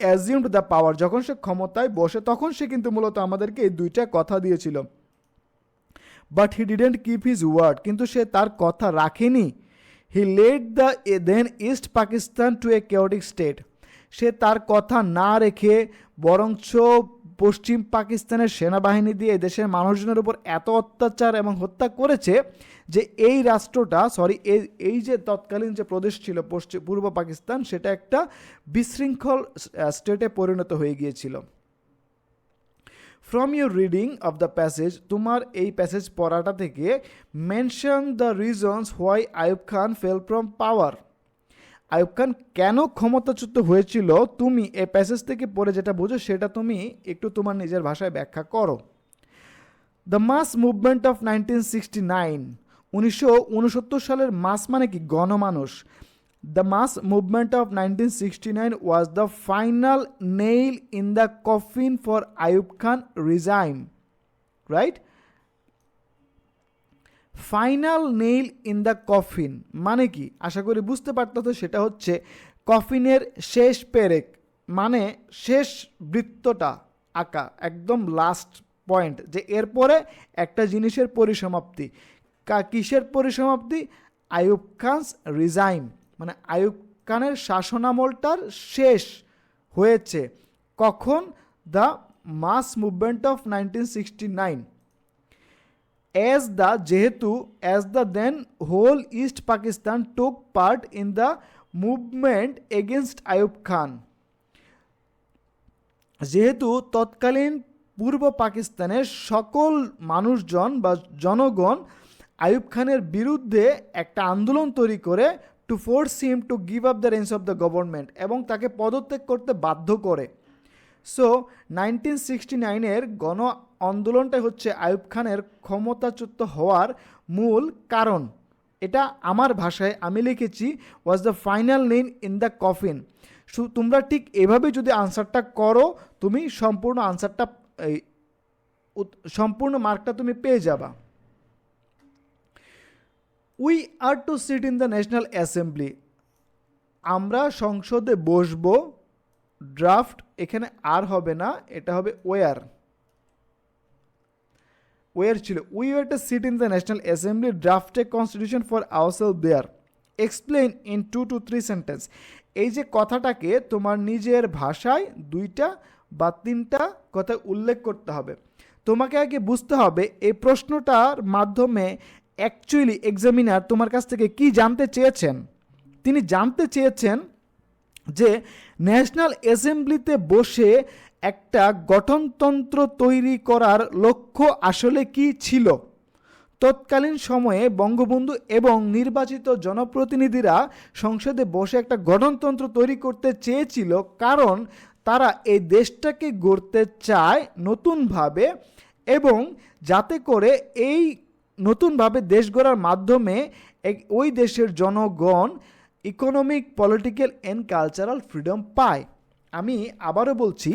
assumed the power, যখন সে ক্ষমতায় বসে তখন সে কিন্তু মূলত আমাদেরকে এই দুইটা কথা দিয়েছিল। But he didn't keep his word, কিন্তু সে তার কথা রাখেনি। He led the then East Pakistan to a chaotic state, সে তার কথা না রেখে বরঞ্চ পশ্চিম পাকিস্তানের সেনাবাহিনী দিয়ে দেশের মানুষজনের উপর এত অত্যাচার এবং হত্যা করেছে যে এই রাষ্ট্রটা এই যে তৎকালীন যে প্রদেশ ছিল পূর্ব পাকিস্তান, সেটা একটা বিশৃঙ্খল স্টেটে পরিণত হয়ে গিয়েছিল। From your reading of the passage, তোমার এই প্যাসেজ পড়াটা থেকে, mention the reasons why Ayub Khan fell from power. Ayub Khan কেন ক্ষমতাচ্যুত হয়েছিল, তুমি এই প্যাসেজ থেকে পড়ে যেটা বোঝো সেটা তুমি একটু তোমার নিজের ভাষায় ব্যাখ্যা করো। দ্য মাস মুভমেন্ট অফ 1969, 1969 সালের মাস মানে কি? গণমানুষ। The mass movement of 1969 was the final nail in the coffin for Ayub Khan resign, right? Final nail in the coffin মানে কি? আশা করি বুঝতে পারতো। সেটা হচ্ছে কফিনের শেষ পেরেক, মানে শেষ বৃত্তটা আঁকা, একদম লাস্ট পয়েন্ট, যে এরপরে একটা জিনিসের পরিসমাপ্তি। কিসের পরিসমাপ্তি? আইয়ুব খানস রিজাইন, মানে আইয়ুব খানের শাসনামলটার শেষ হয়েছে। কখন? The mass movement of 1969। যেহেতু as the then whole East Pakistan took part in the movement against Ayub Khan, যেহেতু তৎকালীন পূর্ব পাকিস্তানের সকল মানুষজন বা জনগণ আইয়ুব খানের বিরুদ্ধে একটা আন্দোলন তৈরি করে, to force him to give up the range of the government, এবং তাকে পদত্যাগ করতে বাধ্য করে। সো 1969-এর গণ আন্দোলনটাই হচ্ছে আইয়ুব খানের ক্ষমতাচ্যুত হওয়ার মূল কারণ। এটা আমার ভাষায় আমি লিখেছি was the final nail in the coffin. তোমরা ঠিক এভাবে যদি আনসারটা করো, তুমি সম্পূর্ণ আনসারটা, সম্পূর্ণ মার্কটা তুমি পেয়ে যাবা। We are to sit in the national assembly, আমরা সংসদে বসবো। ড্রাফট এখানে আর হবে না, এটা হবে ওয়ার ছিল। We were to sit in the national assembly, draft a constitution for ourself there, explain in 2 to 3 sentence. এই যে কথাটাকে তোমার নিজের ভাষায় 2টা বা 3টা কথা উল্লেখ করতে হবে। তোমাকে আগে বুঝতে হবে এই প্রশ্নটার মাধ্যমে অ্যাকচুয়ালি এক্সামিনার তোমার কাছ থেকে কি জানতে চেয়েছেন। তিনি জানতে চেয়েছেন যে ন্যাশনাল অ্যাসেম্বলিতে বসে একটা গঠনতন্ত্র তৈরি করার লক্ষ্য আসলে কি ছিল। তৎকালীন সময়ে বঙ্গবন্ধু এবং নির্বাচিত জনপ্রতিনিধিরা সংসদে বসে একটা গঠনতন্ত্র তৈরি করতে চেয়েছিল, কারণ তারা এই দেশটাকে গড়তে চায় নতুনভাবে, এবং যাতে করে এই নতুনভাবে দেশ গড়ার মাধ্যমে ওই দেশের জনগণ economic, political and cultural freedom পায়। আমি আবারও বলছি,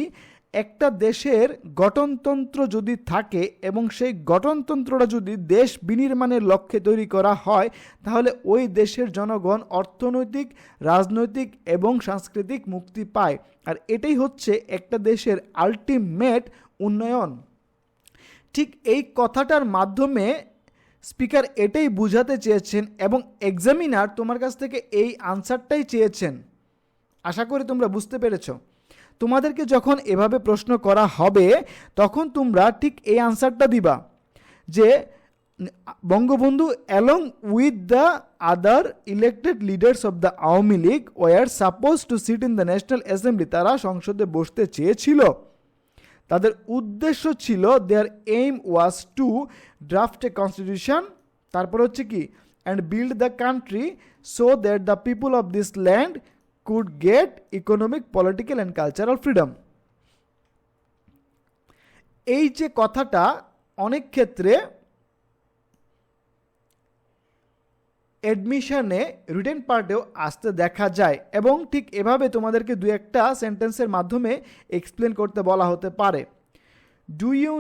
একটা দেশের গঠনতন্ত্র যদি থাকে এবং সেই গঠনতন্ত্রটা যদি দেশ বিনির্মাণের লক্ষ্যে তৈরি করা হয়, তাহলে ওই দেশের জনগণ অর্থনৈতিক, রাজনৈতিক এবং সাংস্কৃতিক মুক্তি পায়। আর এটাই হচ্ছে একটা দেশের আলটিমেট উন্নয়ন। ঠিক এই কথাটার মাধ্যমে স্পিকার এটাই বুঝাতে চেয়েছেন, এবং এক্সামিনার তোমার কাছ থেকে এই আনসারটাই চেয়েছেন। আশা করি তোমরা বুঝতে পেরেছো। তোমাদেরকে যখন এভাবে প্রশ্ন করা হবে, তখন তোমরা ঠিক এই আনসারটা দিবা যে Bangabandhu along with the other elected leaders of the Awami League were suppose to sit in the national assembly, তারা সংসদে বসতে চেয়েছিল। তাদের উদ্দেশ্য ছিল, their aim was to draft a constitution, তারপর হচ্ছে কি, and build the country so that the people of this land could get economic, political and cultural freedom. এই যে কথাটা অনেক ক্ষেত্রে অ্যাডমিশনে রিটেন পার্টেও আসতে দেখা যায়, এবং ঠিক এভাবে তোমাদেরকে 2-1টা সেন্টেন্সের মাধ্যমে এক্সপ্লেন করতে বলা হতে পারে। Do you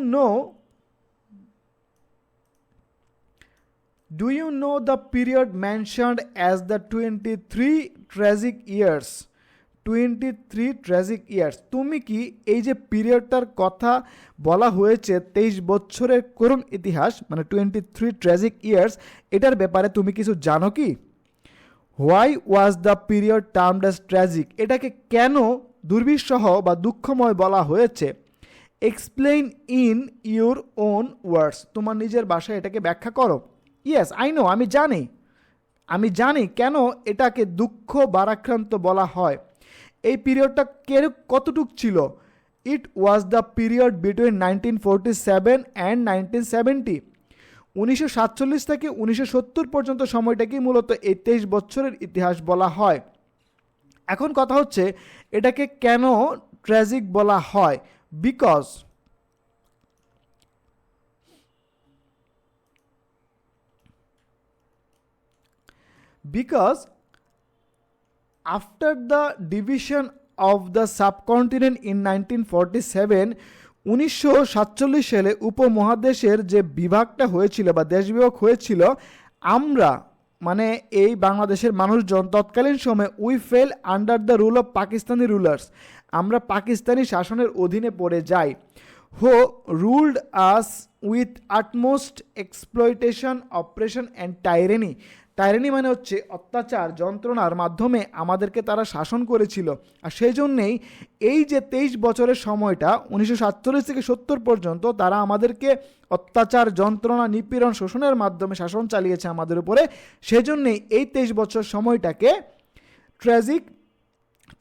know the period mentioned as the 23 tragic years? 23 tragic years, তুমি কি এই যে পিরিয়ডটার কথা বলা হয়েছে 23 বছরের করুণ ইতিহাস, মানে 23 ট্র্যাজিক ইয়ার্স, এটার ব্যাপারে তুমি কিছু জানো কি? Why was the period termed as tragic, এটাকে কেন দুর্বিষহ বা দুঃখময় বলা হয়েছে? Explain in your own words, তোমার নিজের ভাষায় এটাকে ব্যাখ্যা করো। ইয়েস আই নো, আমি জানি কেন এটাকে দুঃখ ভারাক্রান্ত বলা হয়। এই পিরিয়ডটা কতটুক ছিল? It was the period between 1947 and 1970। 1947 থেকে 1970 পর্যন্ত সময়টাকেই মূলত এই 23 বছরের ইতিহাস বলা হয়। এখন কথা হচ্ছে এটাকে কেন ট্র্যাজিক বলা হয়? Because after the division of the subcontinent in 1947, 1947 সালে উপমহাদেশের যে বিভাগটা হয়েছিল বা দেশ বিভাগ হয়েছিল, আমরা মানে এই বাংলাদেশের মানুষজন তৎকালীন সময়ে we fell under the rule of Pakistani rulers, আমরা পাকিস্তানি শাসনের অধীনে পড়ে যাই। Who ruled us with utmost exploitation, operation and tyranny. Tyranny মানে হচ্ছে অত্যাচার, যন্ত্রণার মাধ্যমে আমাদেরকে তারা শাসন করেছিল। আর সেই জন্যেই এই যে 23 বছরের সময়টা 1947 থেকে 70 পর্যন্ত তারা আমাদেরকে অত্যাচার, যন্ত্রণা, নিপীড়ন, শোষণের মাধ্যমে শাসন চালিয়েছে আমাদের উপরে। সেজন্যেই এই 23 বছর সময়টাকে ট্র্যাজিক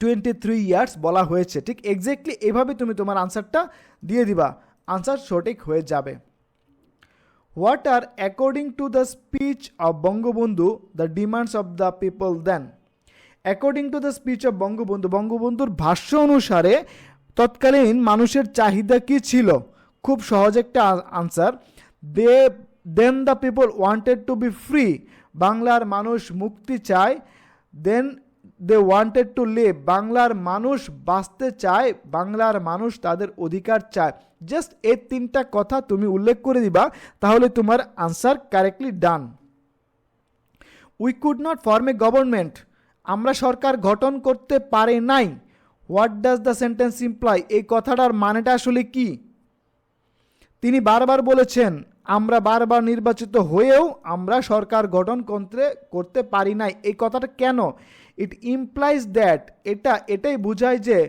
23 ইয়ার্স বলা হয়েছে। ঠিক এক্স্যাক্টলি এভাবে তুমি তোমার আনসারটা দিয়ে দিবা, আনসার সঠিক হয়ে যাবে। What are according to the speech of Bangabandhu the demands of the people then? According to the speech of Bangabandhu, বঙ্গবন্ধুর ভাষ্য অনুসারে তৎকালীন মানুষের চাহিদা কি ছিল? খুব সহজ একটা answer. Then the people wanted to be free, বাংলার মানুষ মুক্তি চায়। Then they wanted to live, বাংলার মানুষ বাঁচতে চায়, বাংলার মানুষ তাদের অধিকার চায়। জাস্ট এই 3টা কথা তুমি উল্লেখ করে দিবা, তাহলে তোমার answer correctly done. We could not form a government, আমরা সরকার গঠন করতে পারে নাই। What does the sentence employee, এই কথাটার মানেটা আসলে কি? তিনি বারবার বলেছেন আমরা বারবার নির্বাচিত হয়েও আমরা সরকার গঠন করতে পারি নাই। এই কথাটা কেন? ইট ইমপ্লাইজ দ্যাট, এটাই বোঝায় যে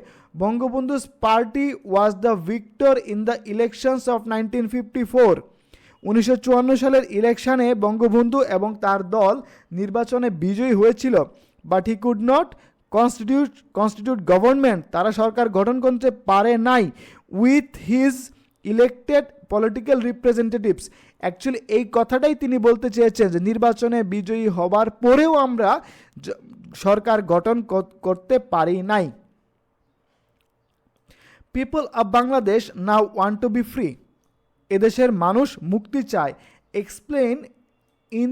Bangabandhu's party was the victor in the elections of 1954। 1954 সালের ইলেকশনে বঙ্গবন্ধু এবং তার দল নির্বাচনে বিজয়ী হয়েছিল। But he could not constitute government, তারা সরকার গঠন করতে পারে নাই with his elected political representatives. Actually এই কথাটাই তিনি বলতে চেয়েছেন যে নির্বাচনে বিজয়ী হবার পরেও আমরা সরকার গঠন করতে পারি নাই। People of Bangladesh now want to be free, এদেশের মানুষ মুক্তি চায়। Explain in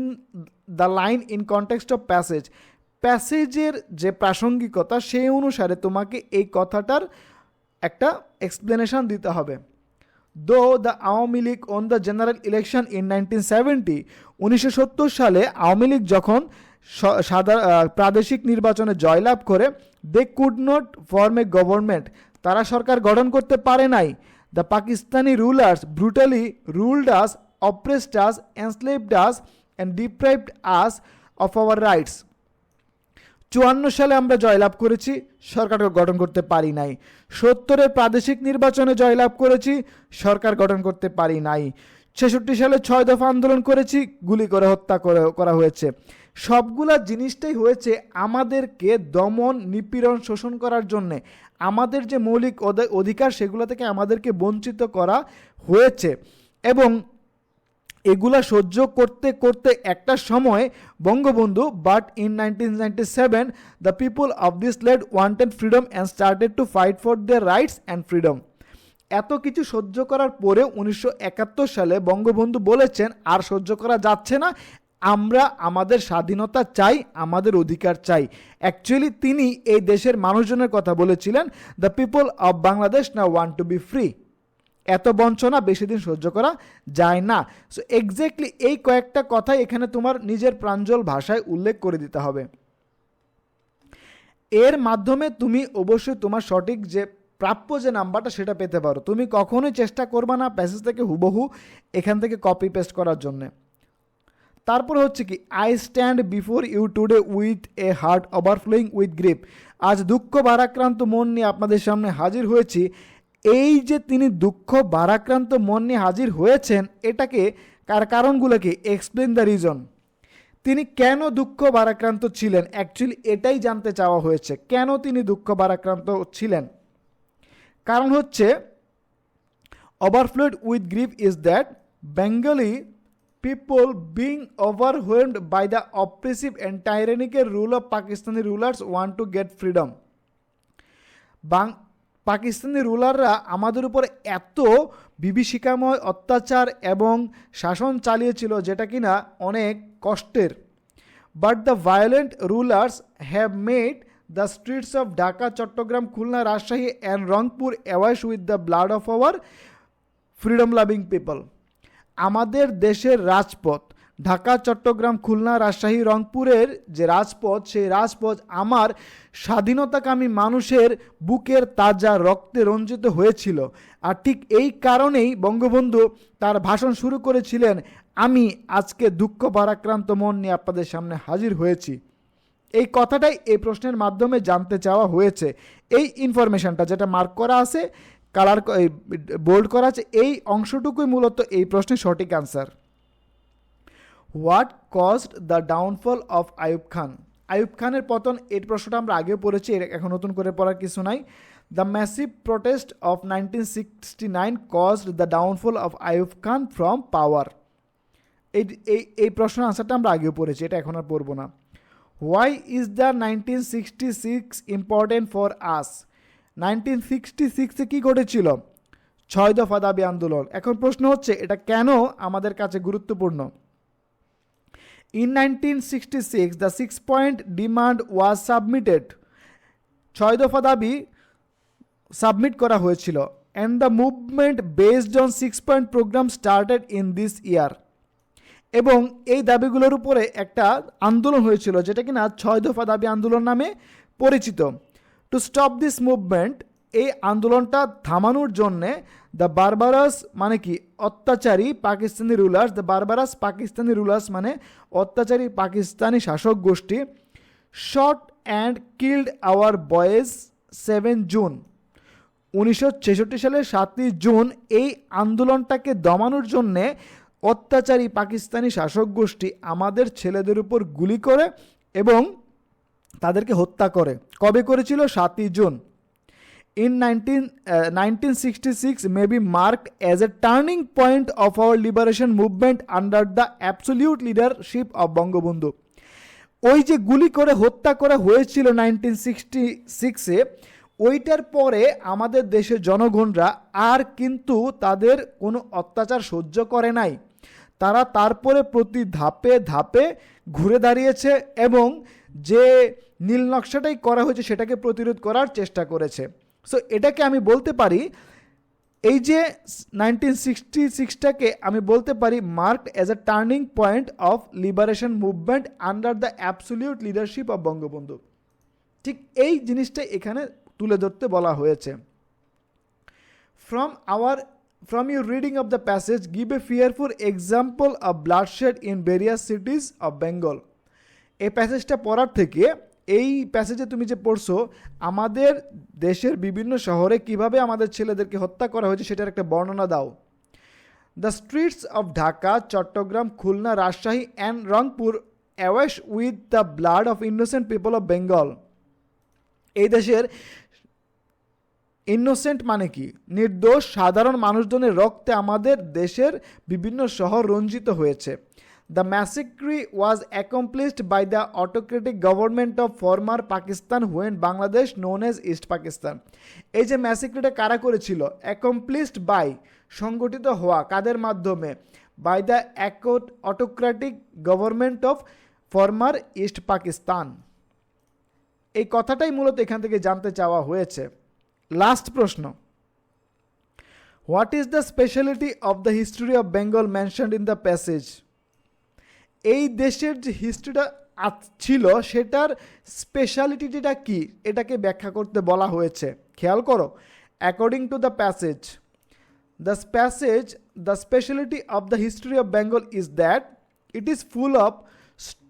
the line in context of passage, প্যাসেজের যে প্রাসঙ্গিকতা সেই অনুসারে তোমাকে এই কথাটার একটা এক্সপ্লেনেশন দিতে হবে। দো the Awami League on the general election in 1970, 1970 সালে আওয়ামী লীগ যখন প্রাদেশিক নির্বাচনে জয়লাভ করে, they could not form a government, তারা সরকার গঠন করতে পারে নাই। The Pakistani rulers brutally ruled us, oppressed us, enslaved us and deprived us of our rights. 54 সালে আমরা জয়লাভ করেছি, সরকার গঠন করতে পারি নাই। 70-এর প্রাদেশিক নির্বাচনে জয়লাভ করেছি, সরকার গঠন করতে পারি নাই। 66 সালে 6 দফা আন্দোলন করেছি, গুলি করে হত্যা করা হয়েছে। সবগুলা জিনিসটাই হয়েছে আমাদেরকে দমন, নিপীড়ন, শোষণ করার জন্যে। আমাদের যে মৌলিক অধিকার সেগুলো থেকে আমাদেরকে বঞ্চিত করা হয়েছে। এবং এগুলা সহ্য করতে করতে একটা সময় Bangabandhu, but in 1997 the people of this land wanted freedom and started to fight for their rights and freedom. এত কিছু সহ্য করার পরে 1971 সালে বঙ্গবন্ধু বলেছেন আর সহ্য করা যাচ্ছে না, আমরা আমাদের স্বাধীনতা চাই, আমাদের অধিকার চাই। অ্যাকচুয়ালি তিনি এই দেশের মানুষজনের কথা বলেছিলেন, the people of Bangladesh now want to be free. এত বঞ্চনা বেশি দিন সহ্য করা যায় না। সো এক্স্যাক্টলি এই কয়েকটা কথাই এখানে তোমার নিজের প্রাঞ্জল ভাষায় উল্লেখ করে দিতে হবে। এর মাধ্যমে তুমি অবশ্যই তোমার সঠিক যে প্রাপ্য যে নাম্বারটা সেটা পেতে পারো। তুমি কখনোই চেষ্টা করবে না প্যাসেজ থেকে হুবহু এখান থেকে কপি পেস্ট করার জন্যে। তারপর হচ্ছে কি, I stand before you today with a heart overflowing with grip. আজ দুঃখ ভারাক্রান্ত মন নিয়ে আপনাদের সামনে হাজির হয়েছি। এই যে তিনি দুঃখ ভারাক্রান্ত মন নিয়ে হাজির হয়েছেন, এটাকে কারণগুলোকে এক্সপ্লেন দ্য রিজন। তিনি কেন দুঃখ ভারাক্রান্ত ছিলেন, অ্যাকচুয়ালি এটাই জানতে চাওয়া হয়েছে, কেন তিনি দুঃখ ভারাক্রান্ত ছিলেন। কারণ হচ্ছে overflowed with grief is that Bengali people being overwhelmed by the oppressive and tyrannical rule of Pakistani rulers want to get freedom. পাকিস্তানি রুলাররা আমাদের উপর এত বিভীষিকাময় অত্যাচার এবং শাসন চালিয়েছিল যেটা কিনা অনেক কষ্টের। But the violent rulers have made the streets of Dhaka, Chittagong, Khulna, Rajshahi and Rangpur awash with the blood of our freedom loving people. আমাদের দেশের রাজপথ, ঢাকা, চট্টগ্রাম, খুলনা, রাজশাহী, রংপুরের যে রাজপথ, সেই রাজপথ আমার স্বাধীনতাকামী মানুষের বুকের তাজা রক্তে রঞ্জিত হয়েছিল। আর ঠিক এই কারণেই বঙ্গবন্ধু তার ভাষণ শুরু করেছিলেন, আমি আজকে দুঃখ ভারাক্রান্ত মন নিয়ে আপনাদের সামনে হাজির হয়েছি। এই কথাটাই এই প্রশ্নের মাধ্যমে জানতে চাওয়া হয়েছে। এই ইনফরমেশনটা যেটা মার্ক করা আছে, কালার বোল্ড করা আছে, এই অংশটুকুই মূলত এই প্রশ্নের সঠিক answer. What caused the downfall of Ayub Khan? Ayub খানের পতন, এই প্রশ্নটা আমরা আগেও পড়েছি, এখন নতুন করে পড়ার কিছু নাই। The massive protest of 1969 caused the downfall of Ayub Khan from power. এই প্রশ্নের আনসারটা আমরা আগেও পড়েছি, এটা এখন আর পড়বো না। Why is the 1966 important for us? 1966-এ কী ঘটেছিল? 6 দফা দাবি আন্দোলন। এখন প্রশ্ন হচ্ছে এটা কেন আমাদের কাছে গুরুত্বপূর্ণ? In 1966, the 6-point demand was submitted. 6 দফা দাবি সাবমিট করা হয়েছিল। And the movement based on 6-point program started in this year. এবং এই দাবিগুলোর উপরে একটা আন্দোলন হয়েছিল যেটা কিনা 6 দফা দাবি আন্দোলন নামে পরিচিত। টু স্টপ দিস মুভমেন্ট, এই আন্দোলনটা থামানোর জন্যে দ্য বারবারাস মানে কি অত্যাচারী Pakistani rulers, the barbarous Pakistani rulers মানে অত্যাচারী পাকিস্তানি শাসক গোষ্ঠী shot and killed our boys 7 June. 1966 সালের 7 জুন এই আন্দোলনটাকে দমানোর জন্যে অত্যাচারী পাকিস্তানি শাসক গোষ্ঠী আমাদের ছেলেদের উপর গুলি করে এবং তাদেরকে হত্যা করে। কবে করেছিল? 7 June. In 1966 may be marked as a turning point of our liberation movement under the absolute leadership of Bangabandhu. ওই যে গুলি করে হত্যা করা হয়েছিল 1966-এ, ওইটার পরে আমাদের দেশের জনগণরা আর কিন্তু তাদের কোনো অত্যাচার সহ্য করে নাই। তারা তারপরে প্রতি ধাপে ধাপে ঘুরে দাঁড়িয়েছে এবং যে নীল নকশাটাই করা হয়েছে সেটাকে প্রতিরোধ করার চেষ্টা করেছে। সো এটাকে আমি বলতে পারি, এই যে 1966টাকে আমি বলতে পারি marked as a turning point of liberation movement under the absolute leadership of Bangabandhu. ঠিক এই জিনিসটা এখানে তুলে ধরতে বলা হয়েছে। From your reading of the passage, give a fearful example of bloodshed in various cities of Bengal. এই প্যাসেজটা পড়ার থেকে, এই প্যাসেজে তুমি যে পড়ছো আমাদের দেশের বিভিন্ন শহরে কিভাবে আমাদের ছেলেদেরকে হত্যা করা হয়েছে সেটার একটা বর্ণনা দাও। The streets of Dhaka, Chittagong, Khulna, Rajshahi and Rangpur awash with the blood of innocent people of Bengal. এই দেশের ইনোসেন্ট মানে কি? নির্দোষ সাধারণ মানুষজনের রক্তে আমাদের দেশের বিভিন্ন শহর রঞ্জিত হয়েছে। The massacre was accomplished by the autocratic government of former Pakistan when Bangladesh known as East Pakistan. এই যে ম্যাসেক্রেটা কারা করেছিল? accomplished by সংগঠিত হওয়া কাদের মাধ্যমে? by the autocratic government of former East Pakistan. এই কথাটাই মূলত এখান থেকে জানতে চাওয়া হয়েছে। লাস্ট প্রশ্ন, what is the speciality of the history of Bengal mentioned in the passage? এই দেশের যে হিস্ট্রিটা ছিল সেটার স্পেশালিটিটা কি, এটাকে ব্যাখ্যা করতে বলা হয়েছে। খেয়াল করো, according to the passage, the speciality of the history of Bengal is that it is full of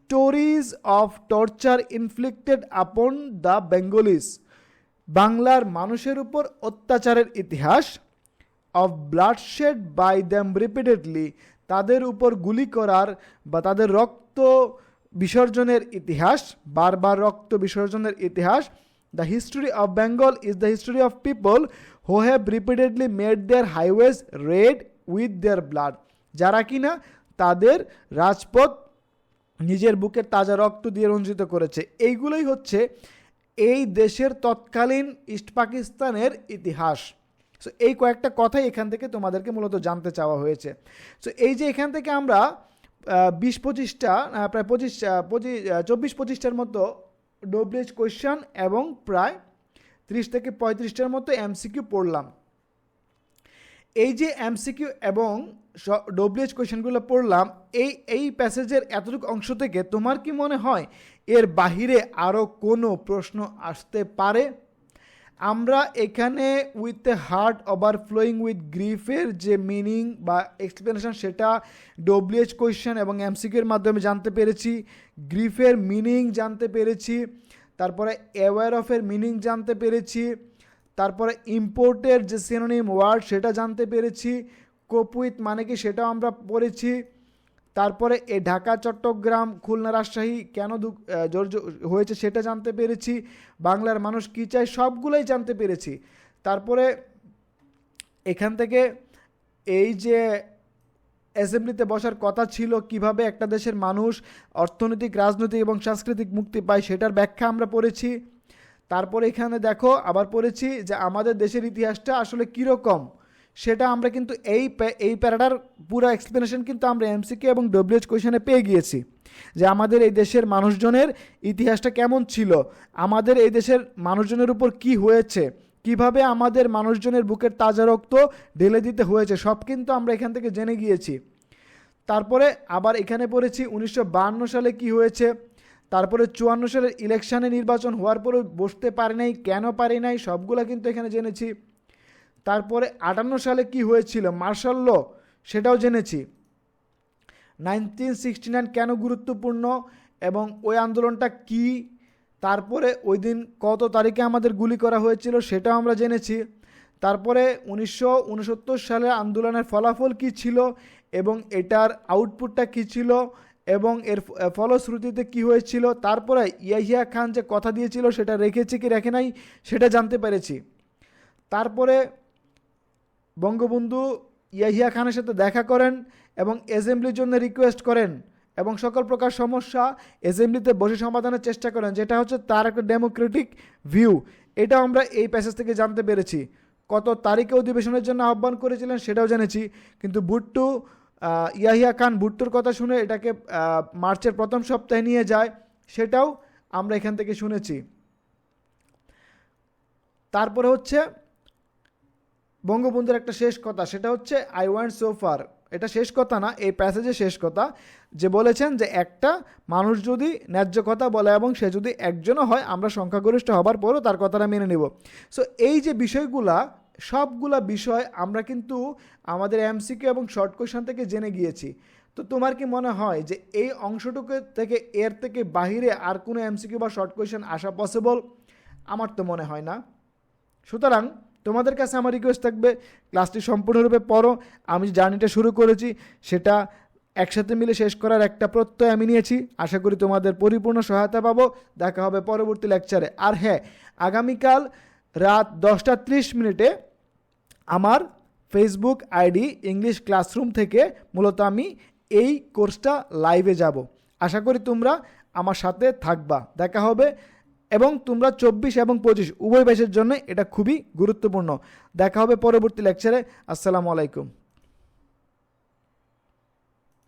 stories of torture inflicted upon the Bengalis, বাংলার মানুষের উপর অত্যাচারের ইতিহাস। Of bloodshed by them repeatedly, তাদের উপর গুলি করার বা তাদের রক্ত বিসর্জনের ইতিহাস, বারবার রক্ত বিসর্জনের ইতিহাস। The history of Bengal is the history of people who have repeatedly made their highways red with their blood, যারা কিনা তাদের রাজপথ নিজের বুকের তাজা রক্ত দিয়ে রঞ্জিত করেছে। এইগুলোই হচ্ছে এই দেশের তৎকালীন ইস্ট পাকিস্তানের ইতিহাস। সো এই কয়েকটা কথাই এখান থেকে তোমাদেরকে মূলত জানতে চাওয়া হয়েছে। সো এই যে এখান থেকে আমরা 20-25টা প্রায় 24-25টার মতো ডব্লিউএইচ কোয়েশ্চন এবং প্রায় 30 থেকে 35টার মতো এমসিকিউ পড়লাম। এই যে এমসিকিউ এবং ডব্লিউএইচ কোয়েশ্চেনগুলো পড়লাম, এই প্যাসেজের এতটুকু অংশ থেকে তোমার কি মনে হয় এর বাহিরে আরও কোনো প্রশ্ন আসতে পারে? আমরা এখানে with a heart overflowing with গ্রিফের যে মিনিং বা এক্সপ্লেনেশন সেটা ডব্লিউএইচ কোয়েশ্চেন এবং এমসিকিউর মাধ্যমে জানতে পেরেছি। গ্রিফের মিনিং জানতে পেরেছি, তারপরে অ্যাওয়্যার অফের মিনিং জানতে পেরেছি, তারপরে ইম্পোর্টের যে সিনোনিম ওয়ার্ড সেটা জানতে পেরেছি, কোপ উইথ মানে কি সেটাও আমরা পড়েছি, তারপরে এই ঢাকা, চট্টগ্রাম, খুলনা, রাজশাহী কেন হয়েছে সেটা জানতে পেরেছি, বাংলার মানুষ কী চায় সবগুলোই জানতে পেরেছি। তারপরে এখান থেকে এই যে অ্যাসেম্বলিতে বসার কথা ছিল, কিভাবে একটা দেশের মানুষ অর্থনৈতিক, রাজনৈতিক এবং সাংস্কৃতিক মুক্তি পায় সেটার ব্যাখ্যা আমরা পড়েছি। তারপরে এখানে দেখো আবার পড়েছি যে আমাদের দেশের ইতিহাসটা আসলে কীরকম সেটা আমরা কিন্তু এই প্যারাটার পুরো এক্সপ্লেনেশন কিন্তু আমরা এমসিকিউ এবং ডব্লিউএইচ কোয়েশনে পেয়ে গিয়েছি, যে আমাদের এই দেশের মানুষজনের ইতিহাসটা কেমন ছিল, আমাদের এই দেশের মানুষজনের উপর কি হয়েছে, কিভাবে আমাদের মানুষজনের বুকের তাজা রক্ত ঢেলে দিতে হয়েছে, সব কিন্তু আমরা এখান থেকে জেনে গিয়েছি। তারপরে আবার এখানে পড়েছি 1952 সালে কি হয়েছে, তারপরে 54 সালের ইলেকশানে নির্বাচন হওয়ার পরেও বসতে পারে নাই, কেন পারে নাই সবগুলো কিন্তু এখানে জেনেছি। তারপরে 58 সালে কি হয়েছিল, মার্শাল ল, সেটাও জেনেছি। 1969 কেন গুরুত্বপূর্ণ এবং ওই আন্দোলনটা কি, তারপরে ওই দিন কত তারিখে আমাদের গুলি করা হয়েছিল সেটাও আমরা জেনেছি। তারপরে 1969 সালের আন্দোলনের ফলাফল কি ছিল এবং এটার আউটপুটটা কি ছিল এবং এর ফলশ্রুতিতে কি হয়েছিল। তারপরে ইয়াহিয়া খান যে কথা দিয়েছিল সেটা রেখেছে কি রেখে নাই সেটা জানতে পেরেছি। তারপরে বঙ্গবন্ধু ইয়াহিয়া খানের সাথে দেখা করেন এবং অ্যাসেম্বলির জন্য রিকোয়েস্ট করেন এবং সকল প্রকার সমস্যা অ্যাসেম্বলিতে বসে সমাধানের চেষ্টা করেন, যেটা হচ্ছে তার একটা ডেমোক্রেটিক ভিউ। এটাও আমরা এই প্যাসেজ থেকে জানতে পেরেছি। কত তারিখে অধিবেশনের জন্য আহ্বান করেছিলেন সেটাও জেনেছি। কিন্তু ভুট্টো ইয়াহিয়া খান ভুট্টোর কথা শুনে এটাকে মার্চের প্রথম সপ্তাহে নিয়ে যায়, সেটাও আমরা এখান থেকে শুনেছি। তারপরে হচ্ছে বঙ্গবন্ধুর একটা শেষ কথা, সেটা হচ্ছে আই ওয়ান্ট সো ফার। এটা শেষ কথা না, এই প্যাসেজের শেষ কথা, যে বলেছেন যে একটা মানুষ যদি ন্যায্য কথা বলে এবং সে যদি একজনও হয়, আমরা সংখ্যাগরিষ্ঠ হবার পরও তার কথাটা মেনে নেব। সো এই যে বিষয়গুলা, সবগুলা বিষয় আমরা কিন্তু আমাদের এমসিকিউ এবং শর্ট কোয়েশ্চন থেকে জেনে গিয়েছি। তো তোমার কি মনে হয় যে এই অংশটুকু থেকে এর থেকে বাহিরে আর কোনো এমসিকিউ বা শর্ট কোয়েশ্চন আসা পসিবল? আমার তো মনে হয় না। সুতরাং তোমাদের কাছে আমার রিকোয়েস্ট থাকবে, ক্লাসটি সম্পূর্ণরূপে পড়ো। আমি জার্নিটা শুরু করেছি সেটা একসাথে মিলে শেষ করার একটা প্রত্যয় আমি নিয়েছি। আশা করি তোমাদের পরিপূর্ণ সহায়তা পাবো। দেখা হবে পরবর্তী লেকচারে। আর হ্যাঁ, আগামীকাল রাত 10:30 আমার ফেসবুক আইডি ইংলিশ ক্লাসরুম থেকে মূলত আমি এই কোর্সটা লাইভে যাব। আশা করি তোমরা আমার সাথে থাকবা। দেখা হবে। এবং তোমরা 24 এবং 25 উভয় ব্যাচের জন্য এটা খুবই গুরুত্বপূর্ণ। দেখা হবে পরবর্তী লেকচারে। আসসালামু আলাইকুম।